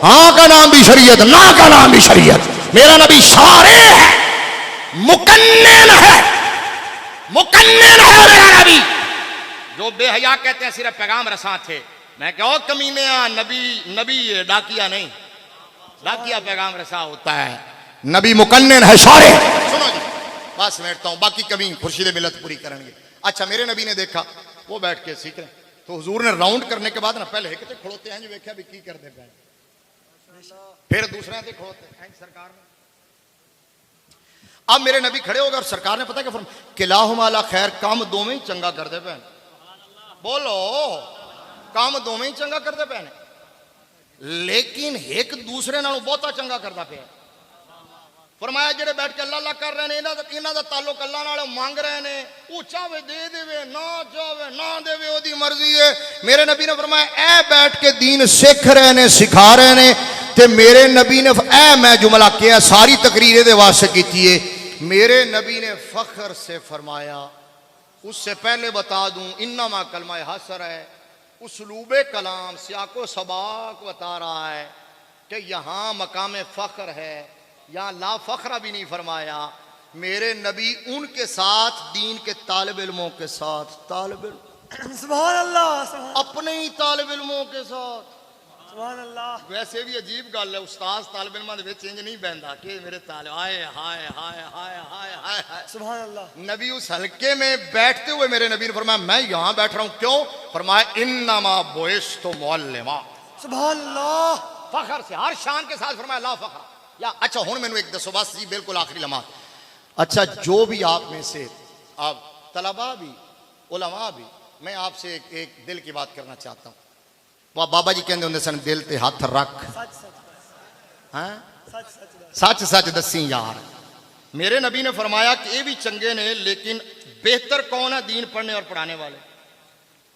हाँ का नाम भी शरीयत ना का नाम भी शरीयत मेरा नबी शारे है मुकन्निन है मेरा नबी जो बेहया कहते हैं सिर्फ पैगाम रसा थे मैं क्या कमीने नबी डाकिया नहीं डाकिया पैगाम रसा होता है नबी मुकन्निन है शारे सुनो जी बस बैठता हूं बाकी कभी खुर्शीद मिलत पूरी करेंगे अच्छा मेरे नबी ने देखा वो बैठ के सीख रहे तो हुजूर ने राउंड करने के बाद ना पहले एक खड़ोते हैं जी वेख्या भी की करते पे फिर दूसरे से खड़ोते हैं सरकार ने अब मेरे नबी खड़े हो गए और सरकार ने पता क्या फरमाया किलाहुमा खैर काम दोवें ही चंगा करते पे बोलो काम दोवें ही चंगा करते पे लेकिन एक दूसरे नालों बहुता चंगा करता पे फरमाया जेड़े बैठ के अल्लाह कर रहे हैं इन्हां दा ताल्लुक अल्लाह नाल मांग रहे हैं वो चाहे दे देवे ना चाहे ना देवे ओदी मर्जी है मेरे नबी ने फरमाया ए बैठ के दीन सीख रहे हैं सिखा रहे हैं ते मेरे नबी ने ए मैं जुमला किया सारी तकरीर दे वास्ते कीती है मेरे नबी ने फख्र से फरमाया उससे पहले बता दूं इन्नमा कलमा हसर है उसलूबे कलाम सियाको सबाक बता रहा है कि यहाँ मकाम फख्र है यहाँ ला फख्रा भी नहीं फरमाया मेरे नबी उनके साथ दीन के तालिब इल्मों के साथ तालिब इल्म सुभान अल्लाह, अपने ही तालिब इल्मों के साथ। सुभान अल्लाह। वैसे भी अजीब गल है, उस्ताद तालिब इल्मां दे विच इंज नहीं बहंदा कि मेरे तालिब हाय हाय हाय हाय हाय हाय हाय। सुभान अल्लाह। नबी उस हल्के में बैठते हुए मेरे नबी ने फरमाया मैं यहां बैठ रहा हूं, क्यों? फरमाया इन्नमा बुइस्तु मुअल्लिमा। सुभान अल्लाह। फखर से, हर शान के साथ फरमाया ला फखर। या अच्छा हुन मैनू एक दसो बस जी, बिल्कुल आखिरी लम्हा। अच्छा जो भी आप में से आप तलबा भी उलमा भी, मैं आपसे एक दिल की बात करना चाहता हूँ। वह बाबा जी कहते होंगे सन दिल ते हाथ रख, हैं सच सच दसी यार। मेरे नबी ने फरमाया कि ये भी चंगे ने, लेकिन बेहतर कौन है दीन पढ़ने और पढ़ाने वाले?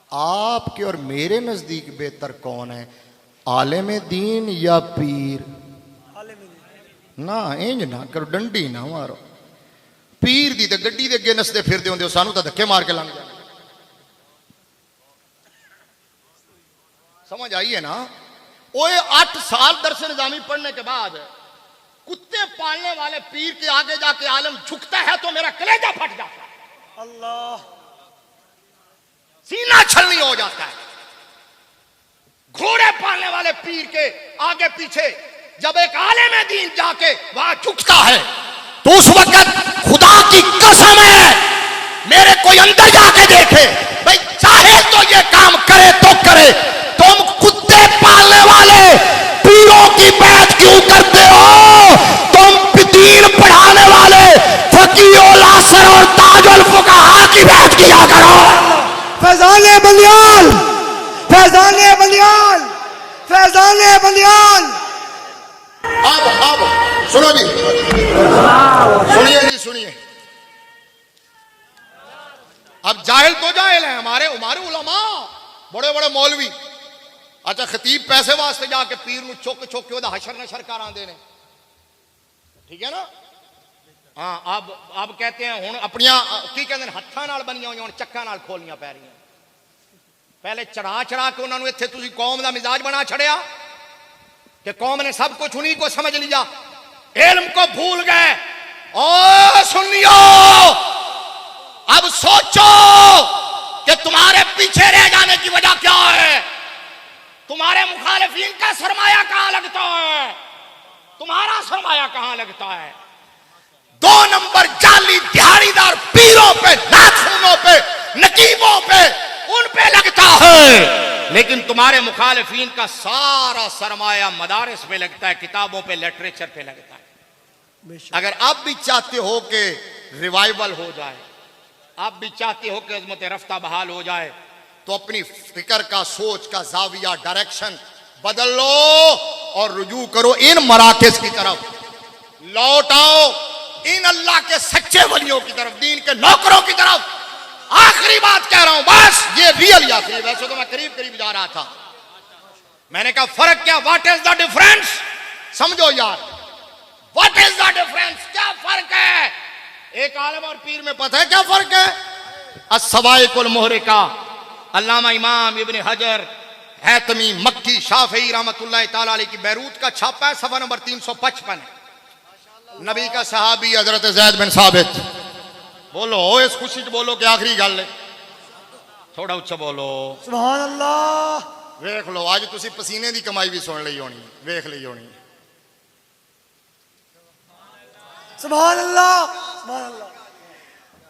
आपके और मेरे नजदीक बेहतर कौन है, आलिम दीन या पीर? ना इंज ना करो, डंडी ना मारो। पीर दी तो गड्डी दे अगे नसदे फिरदे होंदे, सानू तो धक्के मार के लंघ जाने। समझ आई है ना? ओए 8 साल दरस निजामी पढ़ने के बाद कुत्ते पालने वाले पीर के आगे जाके आलम झुकता है तो मेरा कलेजा फट जाता है, अल्लाह। सीना छलनी हो जाता है। घोड़े पालने वाले पीर के आगे पीछे जब एक आलिम दीन जाके वहां झुकता है तो उस वक्त खुदा की कसम है, मेरे कोई अंदर जाके देखे भाई, चाहे तो ये काम करे तो करे। तुम कुत्ते पालने वाले पीरों की बैत क्यों करते हो? तुम दीन पढ़ाने वाले फकीहुल असर और ताजुल फुकहा की बैत किया करो। फैजाने बलियाल, फैजाने बलियाल, फैजाने बलियाल। अब सुनो जी, सुनिए जी सुनिए। अब जाहिल तो जाहिल है, हमारे उलमा बड़े बड़े मौलवी। अच्छा खतीब पैसे वास्ते जाके पीर नु चुक चुक के ओदा हशर नशर कर आंदे ने, ठीक है ना? हाँ अब कहते हैं हुण अपनियां की कहंदे ने हत्थां नाल बनियां होईयां हुण चक्कां नाल खोलनियां पै रहीयां। पहले चढ़ा चढ़ा के उन्होंने इत्थे तुसीं कौम दा मिजाज बना छड़िया कि कौम ने सब कुछ उन्हीं को समझ लिया, इल्म को भूल गए। ओ सुनियो, अब सोचो कि तुम्हारे पीछे रह जाने की वजह क्या है? तुम्हारे मुखालिफिन का सरमाया कहां लगता है? तुम्हारा सरमाया कहां लगता है? 2 नंबर जाली दिहाड़ीदार पीरों पे, नाखूनों पे, नकीबों पे, उन पे लगता है। लेकिन तुम्हारे मुखालिफिन का सारा सरमाया मदारिस पे लगता है, किताबों पे, लिटरेचर पे लगता है। अगर आप भी चाहते हो कि रिवाइवल हो जाए, आप भी चाहते हो कि अज़मत रफ्ता बहाल हो जाए, तो अपनी फिक्र का, सोच का जाविया, डायरेक्शन बदल लो और रुजू करो इन मराकज़ की तरफ। लौट आओ इन अल्लाह के सच्चे वलियों की तरफ, दीन के नौकरों की तरफ। आखिरी बात कह रहा हूं, बस ये रियल आखिरी। वैसे तो मैं करीब करीब जा रहा था, मैंने कहा फर्क क्या, व्हाट इज द डिफरेंस? समझो यार, व्हाट इज द डिफरेंस? क्या फर्क है? एक आलिम और पीर में पता है क्या फर्क है? अस्सवाइकुल मुहरिका, अल्लामा इमाम इब्न हजर हैतमी मक्की शाफई रहमतुल्लाह ताला अलैह की बैरूत का छापा है, सफा नंबर 355। नबी का सहाबी हजरत ज़ैद बिन साबित। बोलो इस खुशी से बोलो कि आखिरी गल है, थोड़ा उच्चा बोलो। सुभान अल्लाह। वेख लो आज तुसी पसीने की कमाई भी सुन ली होनी, वेख ली होनी। सुभान अल्लाह, सुभान अल्लाह।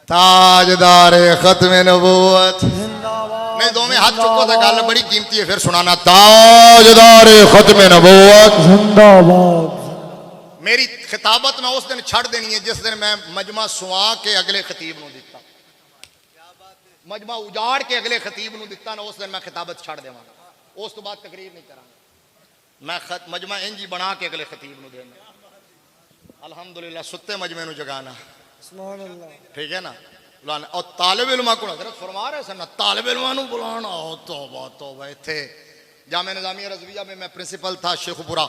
ताजदार खत्म नबूवत, जिंदाबाद। नहीं दो में हाथ चुको तो गल बड़ी कीमती है, फिर सुनाना। ताजदार खत्म नबूवत जिंदाबाद। मेरी खिताबत मैं उस दिन छड़ देनी है जिस दिन मैं मजमा सुआ के अगले खतीब नूं दिता, मजमा उजाड़ के अगले खतीब नूं दिता ना, उस दिन मैं खिताबत छड़ देवांगा। उस तो बाद तकरीर नहीं करांगा, मैं मजमा इंजी बना के अगले खतीब नूं देना। अल्हम्दुलिल्लाह सुत्ते मजमे नूं जगाना, सुभान अल्लाह। ठीक है ना? बुलाना। और तालिब इल्मा को हजरत फरमा रहे सन तालिब इल्मा नूं बुलाना। ओ तौबा तौबा। इत्थे जामे निज़ामिया रज़विया में मैं प्रिंसिपल था, शेखुपुरा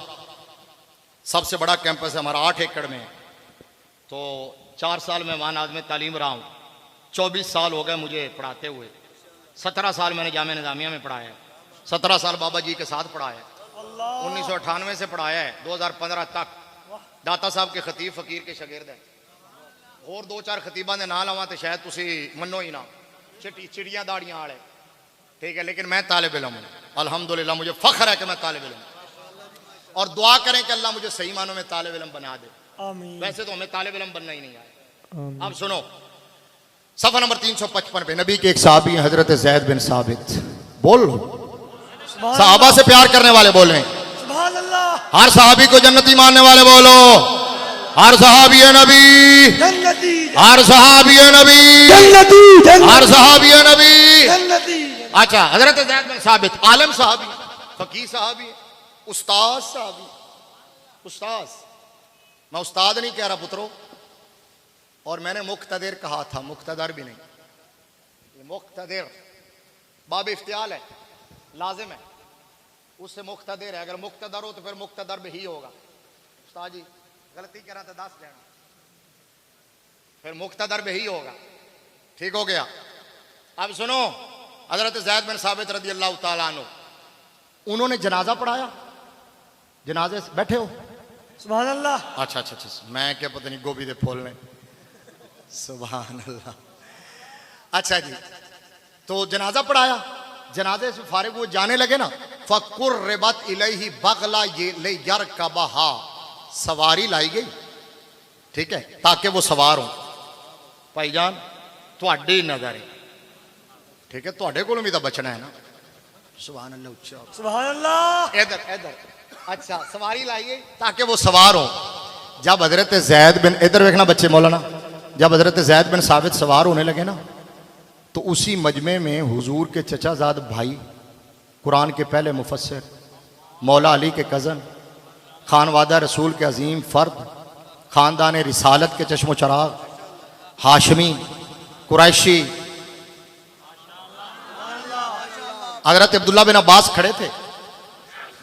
सबसे बड़ा कैंपस है हमारा, 8 एकड़ में। तो 4 साल मैं वहाँ नाज़िम तालीम रहा हूँ, 24 साल हो गए मुझे पढ़ाते हुए। 17 साल मैंने जामे निज़ामिया में पढ़ाया है, 17 साल बाबा जी के साथ पढ़ाया है, 1998 से पढ़ाया है 2015 तक। दाता साहब के खतीब फकीर के शागिर्द है। और 2-4 खतीबा ने ना लवा तो शायद तुसी मनो ही ना, चिड़ियाँ दाड़ियाँ वाले ठीक है, लेकिन मैं तालिब इल्म हूं, अल्हम्दुलिल्लाह मुझे फख्र है कि मैं तालिब इल्म हूं। और दुआ करें कि अल्लाह मुझे सही मानों में तालिब इल्म बना दे। आमीन। वैसे तो हमें तालिब इल्म बनना ही नहीं आया। अब सुनो, सफा नंबर 355 पे नबी के एक साहबी हैं हजरत ज़ैद बिन साबित। बोल लो, साहबा से प्यार करने वाले बोले, सुभान अल्लाह। हर साहबी को जन्नती मानने वाले बोलो, हर सहाबी है नबी, जन्नती हर सहाबी है नबी, जन्नती हर सहाबी है नबी। जन्नती। अच्छा, हजरत ज़ैद बिन साबित आलम साहबी, फकीह साहबी, उस्ताद साहबी, उस्ताद। मैं उस्ताद नहीं कह रहा पुत्रों, और मैंने मुक्तदिर कहा था, मुक्तदर भी नहीं। ये मुक्तदिर बाब इफ्तियाल है, लाजिम है, उससे मुक्तदिर है। अगर मुक्तदर हो तो फिर मुक्तदर भी ही होगा। उस्ताद जी गलती करा तो 10 देना, फिर मुक्तदर भी ही होगा। ठीक हो गया। अब सुनो, हजरत ज़ैद बिन साबित रदी अल्लाह ताला अन्हु, उन्होंने जनाजा पढ़ाया। जनाजे से बैठे हो? सुभान अल्लाह। अच्छा अच्छा अच्छा, मैं क्या पता नहीं गोभी दे फूल ने। सुभान अल्लाह। अच्छा जी, तो जनाजा पढ़ाया। जनाजे से फारिग वो जाने लगे ना, फकुर रिबत इलैहि बगला ये ले यार कबहा, सवारी लाई गई, ठीक है, ताकि वो सवार हो। भाईजान थोड़ी नजर है, ठीक है, थोड़े को भी तो बचना है ना। सुभान अल्लाह, उच्चा सुभान अल्लाह। इधर इधर। अच्छा, सवारी लाई गई ताकि वो सवार हो। जब हजरत ज़ैद बिन, इधर देखना बच्चे मौलाना, जब हजरत ज़ैद बिन साबित सवार होने लगे ना, तो उसी मजमे में हुजूर के चचाजाद भाई, कुरान के पहले मुफस्सिर, मौला अली के कज़न, खानवादा रसूल के अजीम फ़र्द, ख़ानदान रिसालत के चश्मो चराग, हाशमी कुरैशी, हजरत अब्दुल्ला बिन अब्बास खड़े थे।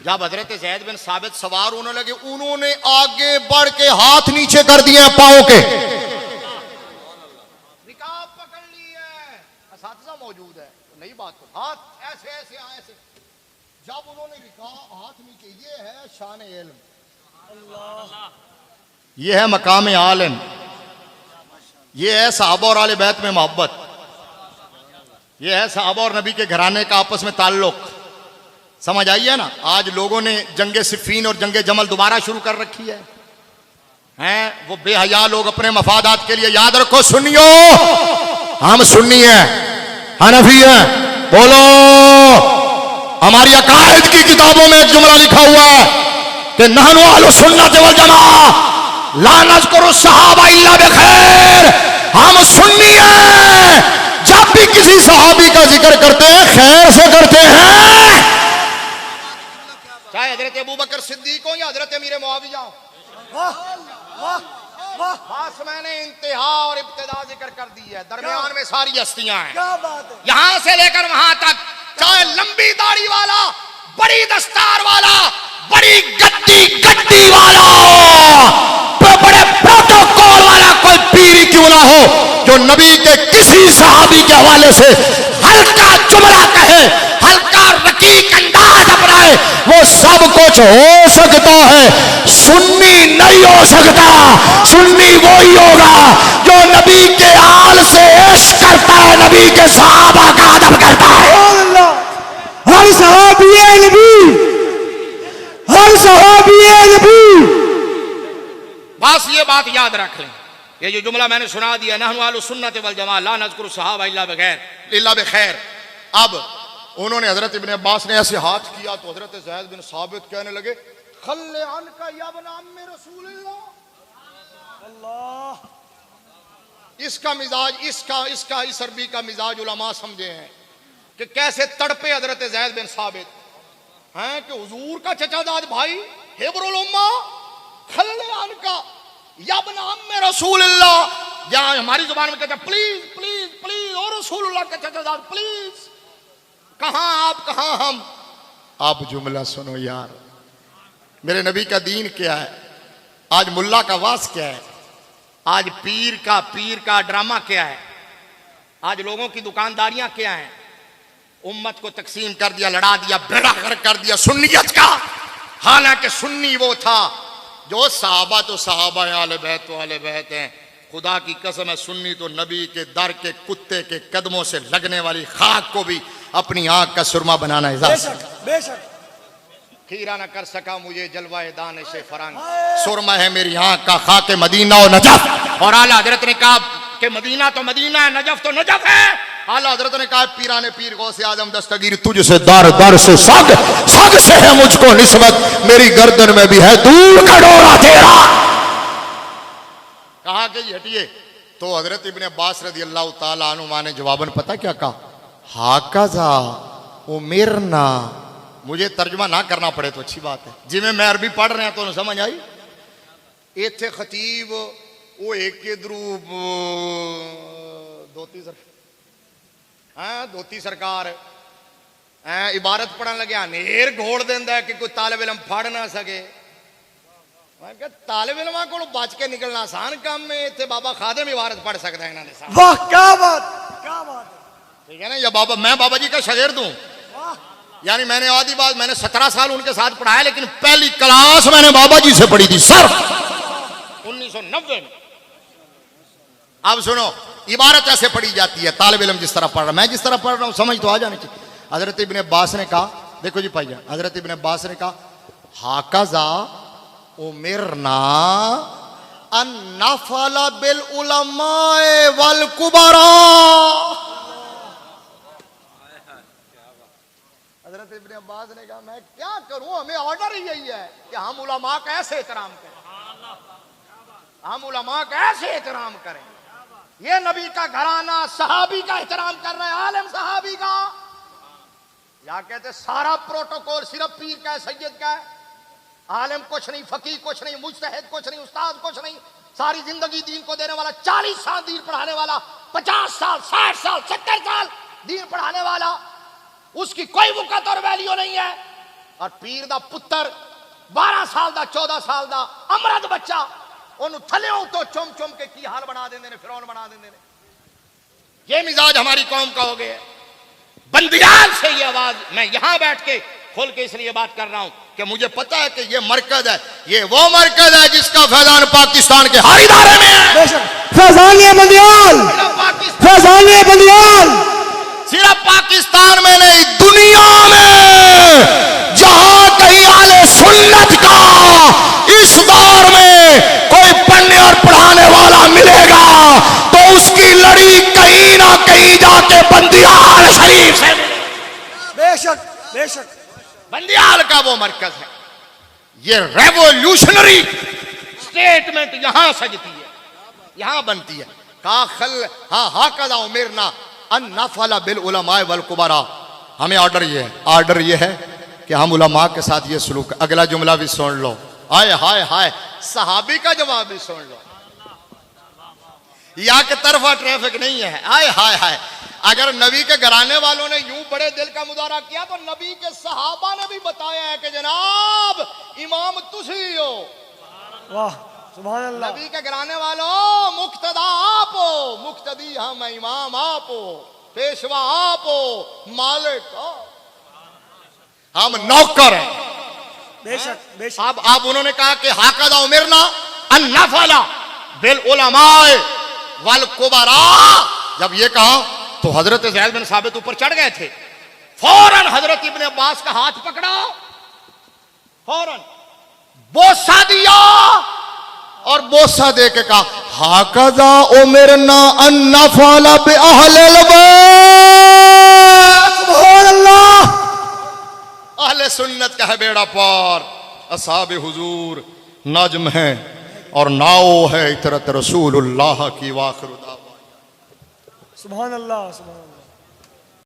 जब हजरत ज़ैद बिन साबित सवार होने लगे, उन्होंने आगे बढ़ के हाथ नीचे कर दिए हैं पाँव के, रिकाब पकड़ ली है। असातिज़ा मौजूद है, नई बात को हाथ ऐसे ऐसे ऐसे। जब उन्होंने हाथ नीचे, ये है शान इल्म, ये है मकाम आलिम, ये है सहाबा और आले बैत में मोहब्बत, ये है सहाबा और नबी के घराने का आपस में ताल्लुक। समझ आई है ना। आज लोगों ने जंगे सिफ़ीन और जंगे जमल दोबारा शुरू कर रखी है, हैं वो बेहया लोग अपने मफादात के लिए। याद रखो सुन्नियो, हम सुन्नी हैं, हनफी हैं। बोलो, हमारी अकायद की किताबों में एक जुमला लिखा हुआ है कि नहनु अहलुस सुन्नत वल जमा ला नज़कुरु सहाबा इल्ला बिखैर। हम सुन्नी हैं, जब भी किसी सहाबी का जिक्र करते हैं खैर से करते हैं, चाहे हजरत अबू बकर सिद्दीक हो या हजरत अमीर मुआविया हो। वाह वाह वाह, बस मैंने इंतहा और इब्तिदा जिक्र कर दी है, दरमियान में सारी हस्तियां हैं। क्या बात है। यहां से लेकर वहां तक, चाहे लंबी दाढ़ी वाला, बड़ी दस्तार वाला, बड़ी गद्दी वाला हो, बड़े प्रोटोकॉल वाला कोई पीर क्यों ना हो, जो नबी के किसी सहाबी के हवाले से हल्का जुमला कहे, हल्का रकीक अंदाज अपनाए, वो सब कुछ हो सकता है। सुन्नी नहीं हो सकता। सुन्नी वही होगा जो नबी के आल से इश्क करता है, नबी के सहाबा का अदब करता है। सुभान अल्लाह। हर सहाबी नबी, हर सहाबी नबी। बस ये बात याद रख लें, ये जो जुमला मैंने सुना दिया, नहनु अहलुस सुन्नत वल जमा ला नज़कुरु सहाबा इल्ला बिखैर। अब उन्होंने, हजरत इब्ने अब्बास ने ऐसे हाथ किया तो हजरत ज़ैद बिन साबित कहने लगे, खल्ले अनका या इब्न अम्मी रसूलिल्लाह। अल्लाह। इसका मिजाज, इसका इस अरबी का मिजाज उलमा समझे हैं कि कैसे तड़पे हजरत ज़ैद बिन साबित हैं कि हुजूर का चचाजाद भाई हिब्रुल उम्मा, खल्ले अनका या इब्न अम्मी रसूलिल्लाह। या हमारी जुबान में कहते हैं प्लीज प्लीज प्लीज, और रसूलुल्लाह के चचाजाद प्लीज, कहां आप कहां हम। आप जुमला सुनो यार, मेरे नबी का दीन क्या है, आज मुल्ला का वास क्या है, आज पीर का ड्रामा क्या है, आज लोगों की दुकानदारियां क्या हैं। उम्मत को तकसीम कर दिया, लड़ा दिया, बेड़ा गर्क कर दिया सुन्नियत का। हालांकि सुन्नी वो था जो सहाबा तो सहाबा आले बैत हैं। खुदा की कसम है, सुन्नी तो नबी के दर के कुत्ते के कदमों से लगने वाली खाक को भी अपनी आंख का सुरमा बनाना इजाजत। बेशक बेशक खीरा न कर सका मुझे जलवाए दाने से फरंग, सुरमा है मेरी आंख का खाके मदीना और नजफ। और आला हजरत ने कहा कि मदीना तो मदीना है, नजफ तो नजफ है। आला हजरत ने कहा पीराने पीर गौसे आजम दस्तगीर तुझसे दर दर से सग सग से है मुझको निस्बत, मेरी गर्दन में भी है दूर का डोरा तेरा। कहा कि जी हटिए। तो हजरत इब्ने अब्बास रदी अल्लाह ताला अन्हुमा ने जवाबन पता क्या कहा, हाकाजा उमिरना। मुझे तर्जमा ना करना पड़े तो अच्छी बात है, जिमें मैं अरबी पढ़ रहे हैं तो समझ आई। इत्थे खतीब वो एक इधरू धोती सरकार इबारत पढ़न लगे नेर घोड़ देंदा है कि कोई तालिब इलम फड़ ना सके। मैं कहा तालिब इलमां को बच के निकलना आसान काम में, इत्थे बाबा खादिम इबारत पढ़ सकता है इन्होंने साहब। वाह क्या बात है। ठीक है ना, या बाबा मैं बाबा जी का शागिर्द हूं, यानी मैंने आधी बात मैंने 17 साल उनके साथ पढ़ाया, लेकिन पहली क्लास मैंने बाबा जी से पढ़ी थी सर 1990 में। अब सुनो इबारत ऐसे पढ़ी जाती है, तालिब इल्म जिस तरह पढ़ रहा, मैं जिस तरह पढ़ रहा हूं समझ तो आ जानी चाहिए। हजरत इब्ने अब्बास ने कहा, देखो जी भाईजान, हजरत इब्ने अब्बास ने कहा हाकाजा उमिरना अन नफला बिल उलमाए वल कुबरा। हजरत इब्ने अब्बास ने कहा मैं क्या करूं, हमें ऑर्डर ही यही है कि हम उलमा का ऐसे एहतराम करें, हम उलमा का ऐसे एहतराम करें। ये नबी का घराना सहाबी का एहतराम कर रहे हैं, आलिम सहाबी का। या कहते सारा प्रोटोकॉल सिर्फ पीर का है, सैयद का है, आलिम कुछ नहीं, फकीह कुछ नहीं, मुज्तहिद कुछ नहीं, उस्ताद कुछ नहीं। सारी जिंदगी दीन को देने वाला, 40 साल दीन पढ़ाने वाला, 50 साल 60 साल 70 साल दीन पढ़ाने वाला, उसकी कोई वक़्त और वैल्यू नहीं है। और पीर दा पुत्र 12 साल दा 14 साल दा अमरद बच्चा उन्होंने थले तो चुम चुम के की हाल बना देंगे, फिरौन बना देंगे। ये मिजाज हमारी कौम का हो गया। बंदियाल से ये आवाज मैं यहां बैठ के खोल के इसलिए बात कर रहा हूं कि मुझे पता है कि ये मरकज है, ये वो मरकज है जिसका फैजान पाकिस्तान के हर इदारे में है। फैजानिया बंदियाल, फैजानिया बंदियाल सिर्फ पाकिस्तान में नहीं, दुनिया में जहां कहीं आले सुन्नत का इस दौर में कोई पढ़ने और पढ़ाने वाला मिलेगा तो उसकी लड़ी कहीं ना कहीं जाके बंदियाल शरीफ से। बेशक बेशक बंदियाल का वो मरकज है। ये रेवोल्यूशनरी स्टेटमेंट यहां सजती है, यहां बनती है। काखल हाँ हाँ कदा उमिरना अन नफला बिल उलमाए वल कुबरा। हमें ऑर्डर ये है, ऑर्डर ये है कि हम उलमा के साथ ये सलूक। अगला जुमला भी सुन लो, हाय हाय हाय, सहाबी का जवाब भी सुन लो। या के तरफा ट्रैफिक नहीं है, हाय हाय हाय। अगर नबी के घराने वालों ने यूं बड़े दिल का मुजाहरा किया तो नबी के सहाबा ने भी बताया है कि जनाब इमाम तुसी हो। वाह सुभान अल्लाह। नबी के घराने वालों मुक्तदा आप हो, मुक्तदी हम, इमाम आप हो, पेशवा आप हो, मालिक हो, हम नौकर हैं। बेशक बेशक। अब उन्होंने कहा कि हाकदा उमिरना अन नफला बिल उलमाए वल कुबरा। जब ये कहा तो हजरत ज़ैद बिन साबित ऊपर चढ़ गए थे। फौरन हजरत इब्ने अब्बास का हाथ पकड़ा, फौरन बोसा दिया और बोसा दे के कहा हाकदा उमिरना अन नफला बि अहलिल बैत। सुभान अल्लाह। अहले सुन्नत का है बेड़ा पार, असहाब हुजूर नज्म है और नाओ है इतरत रसूलुल्लाह की। वाखिर दावा। सुभान अल्लाह सुभान अल्लाह।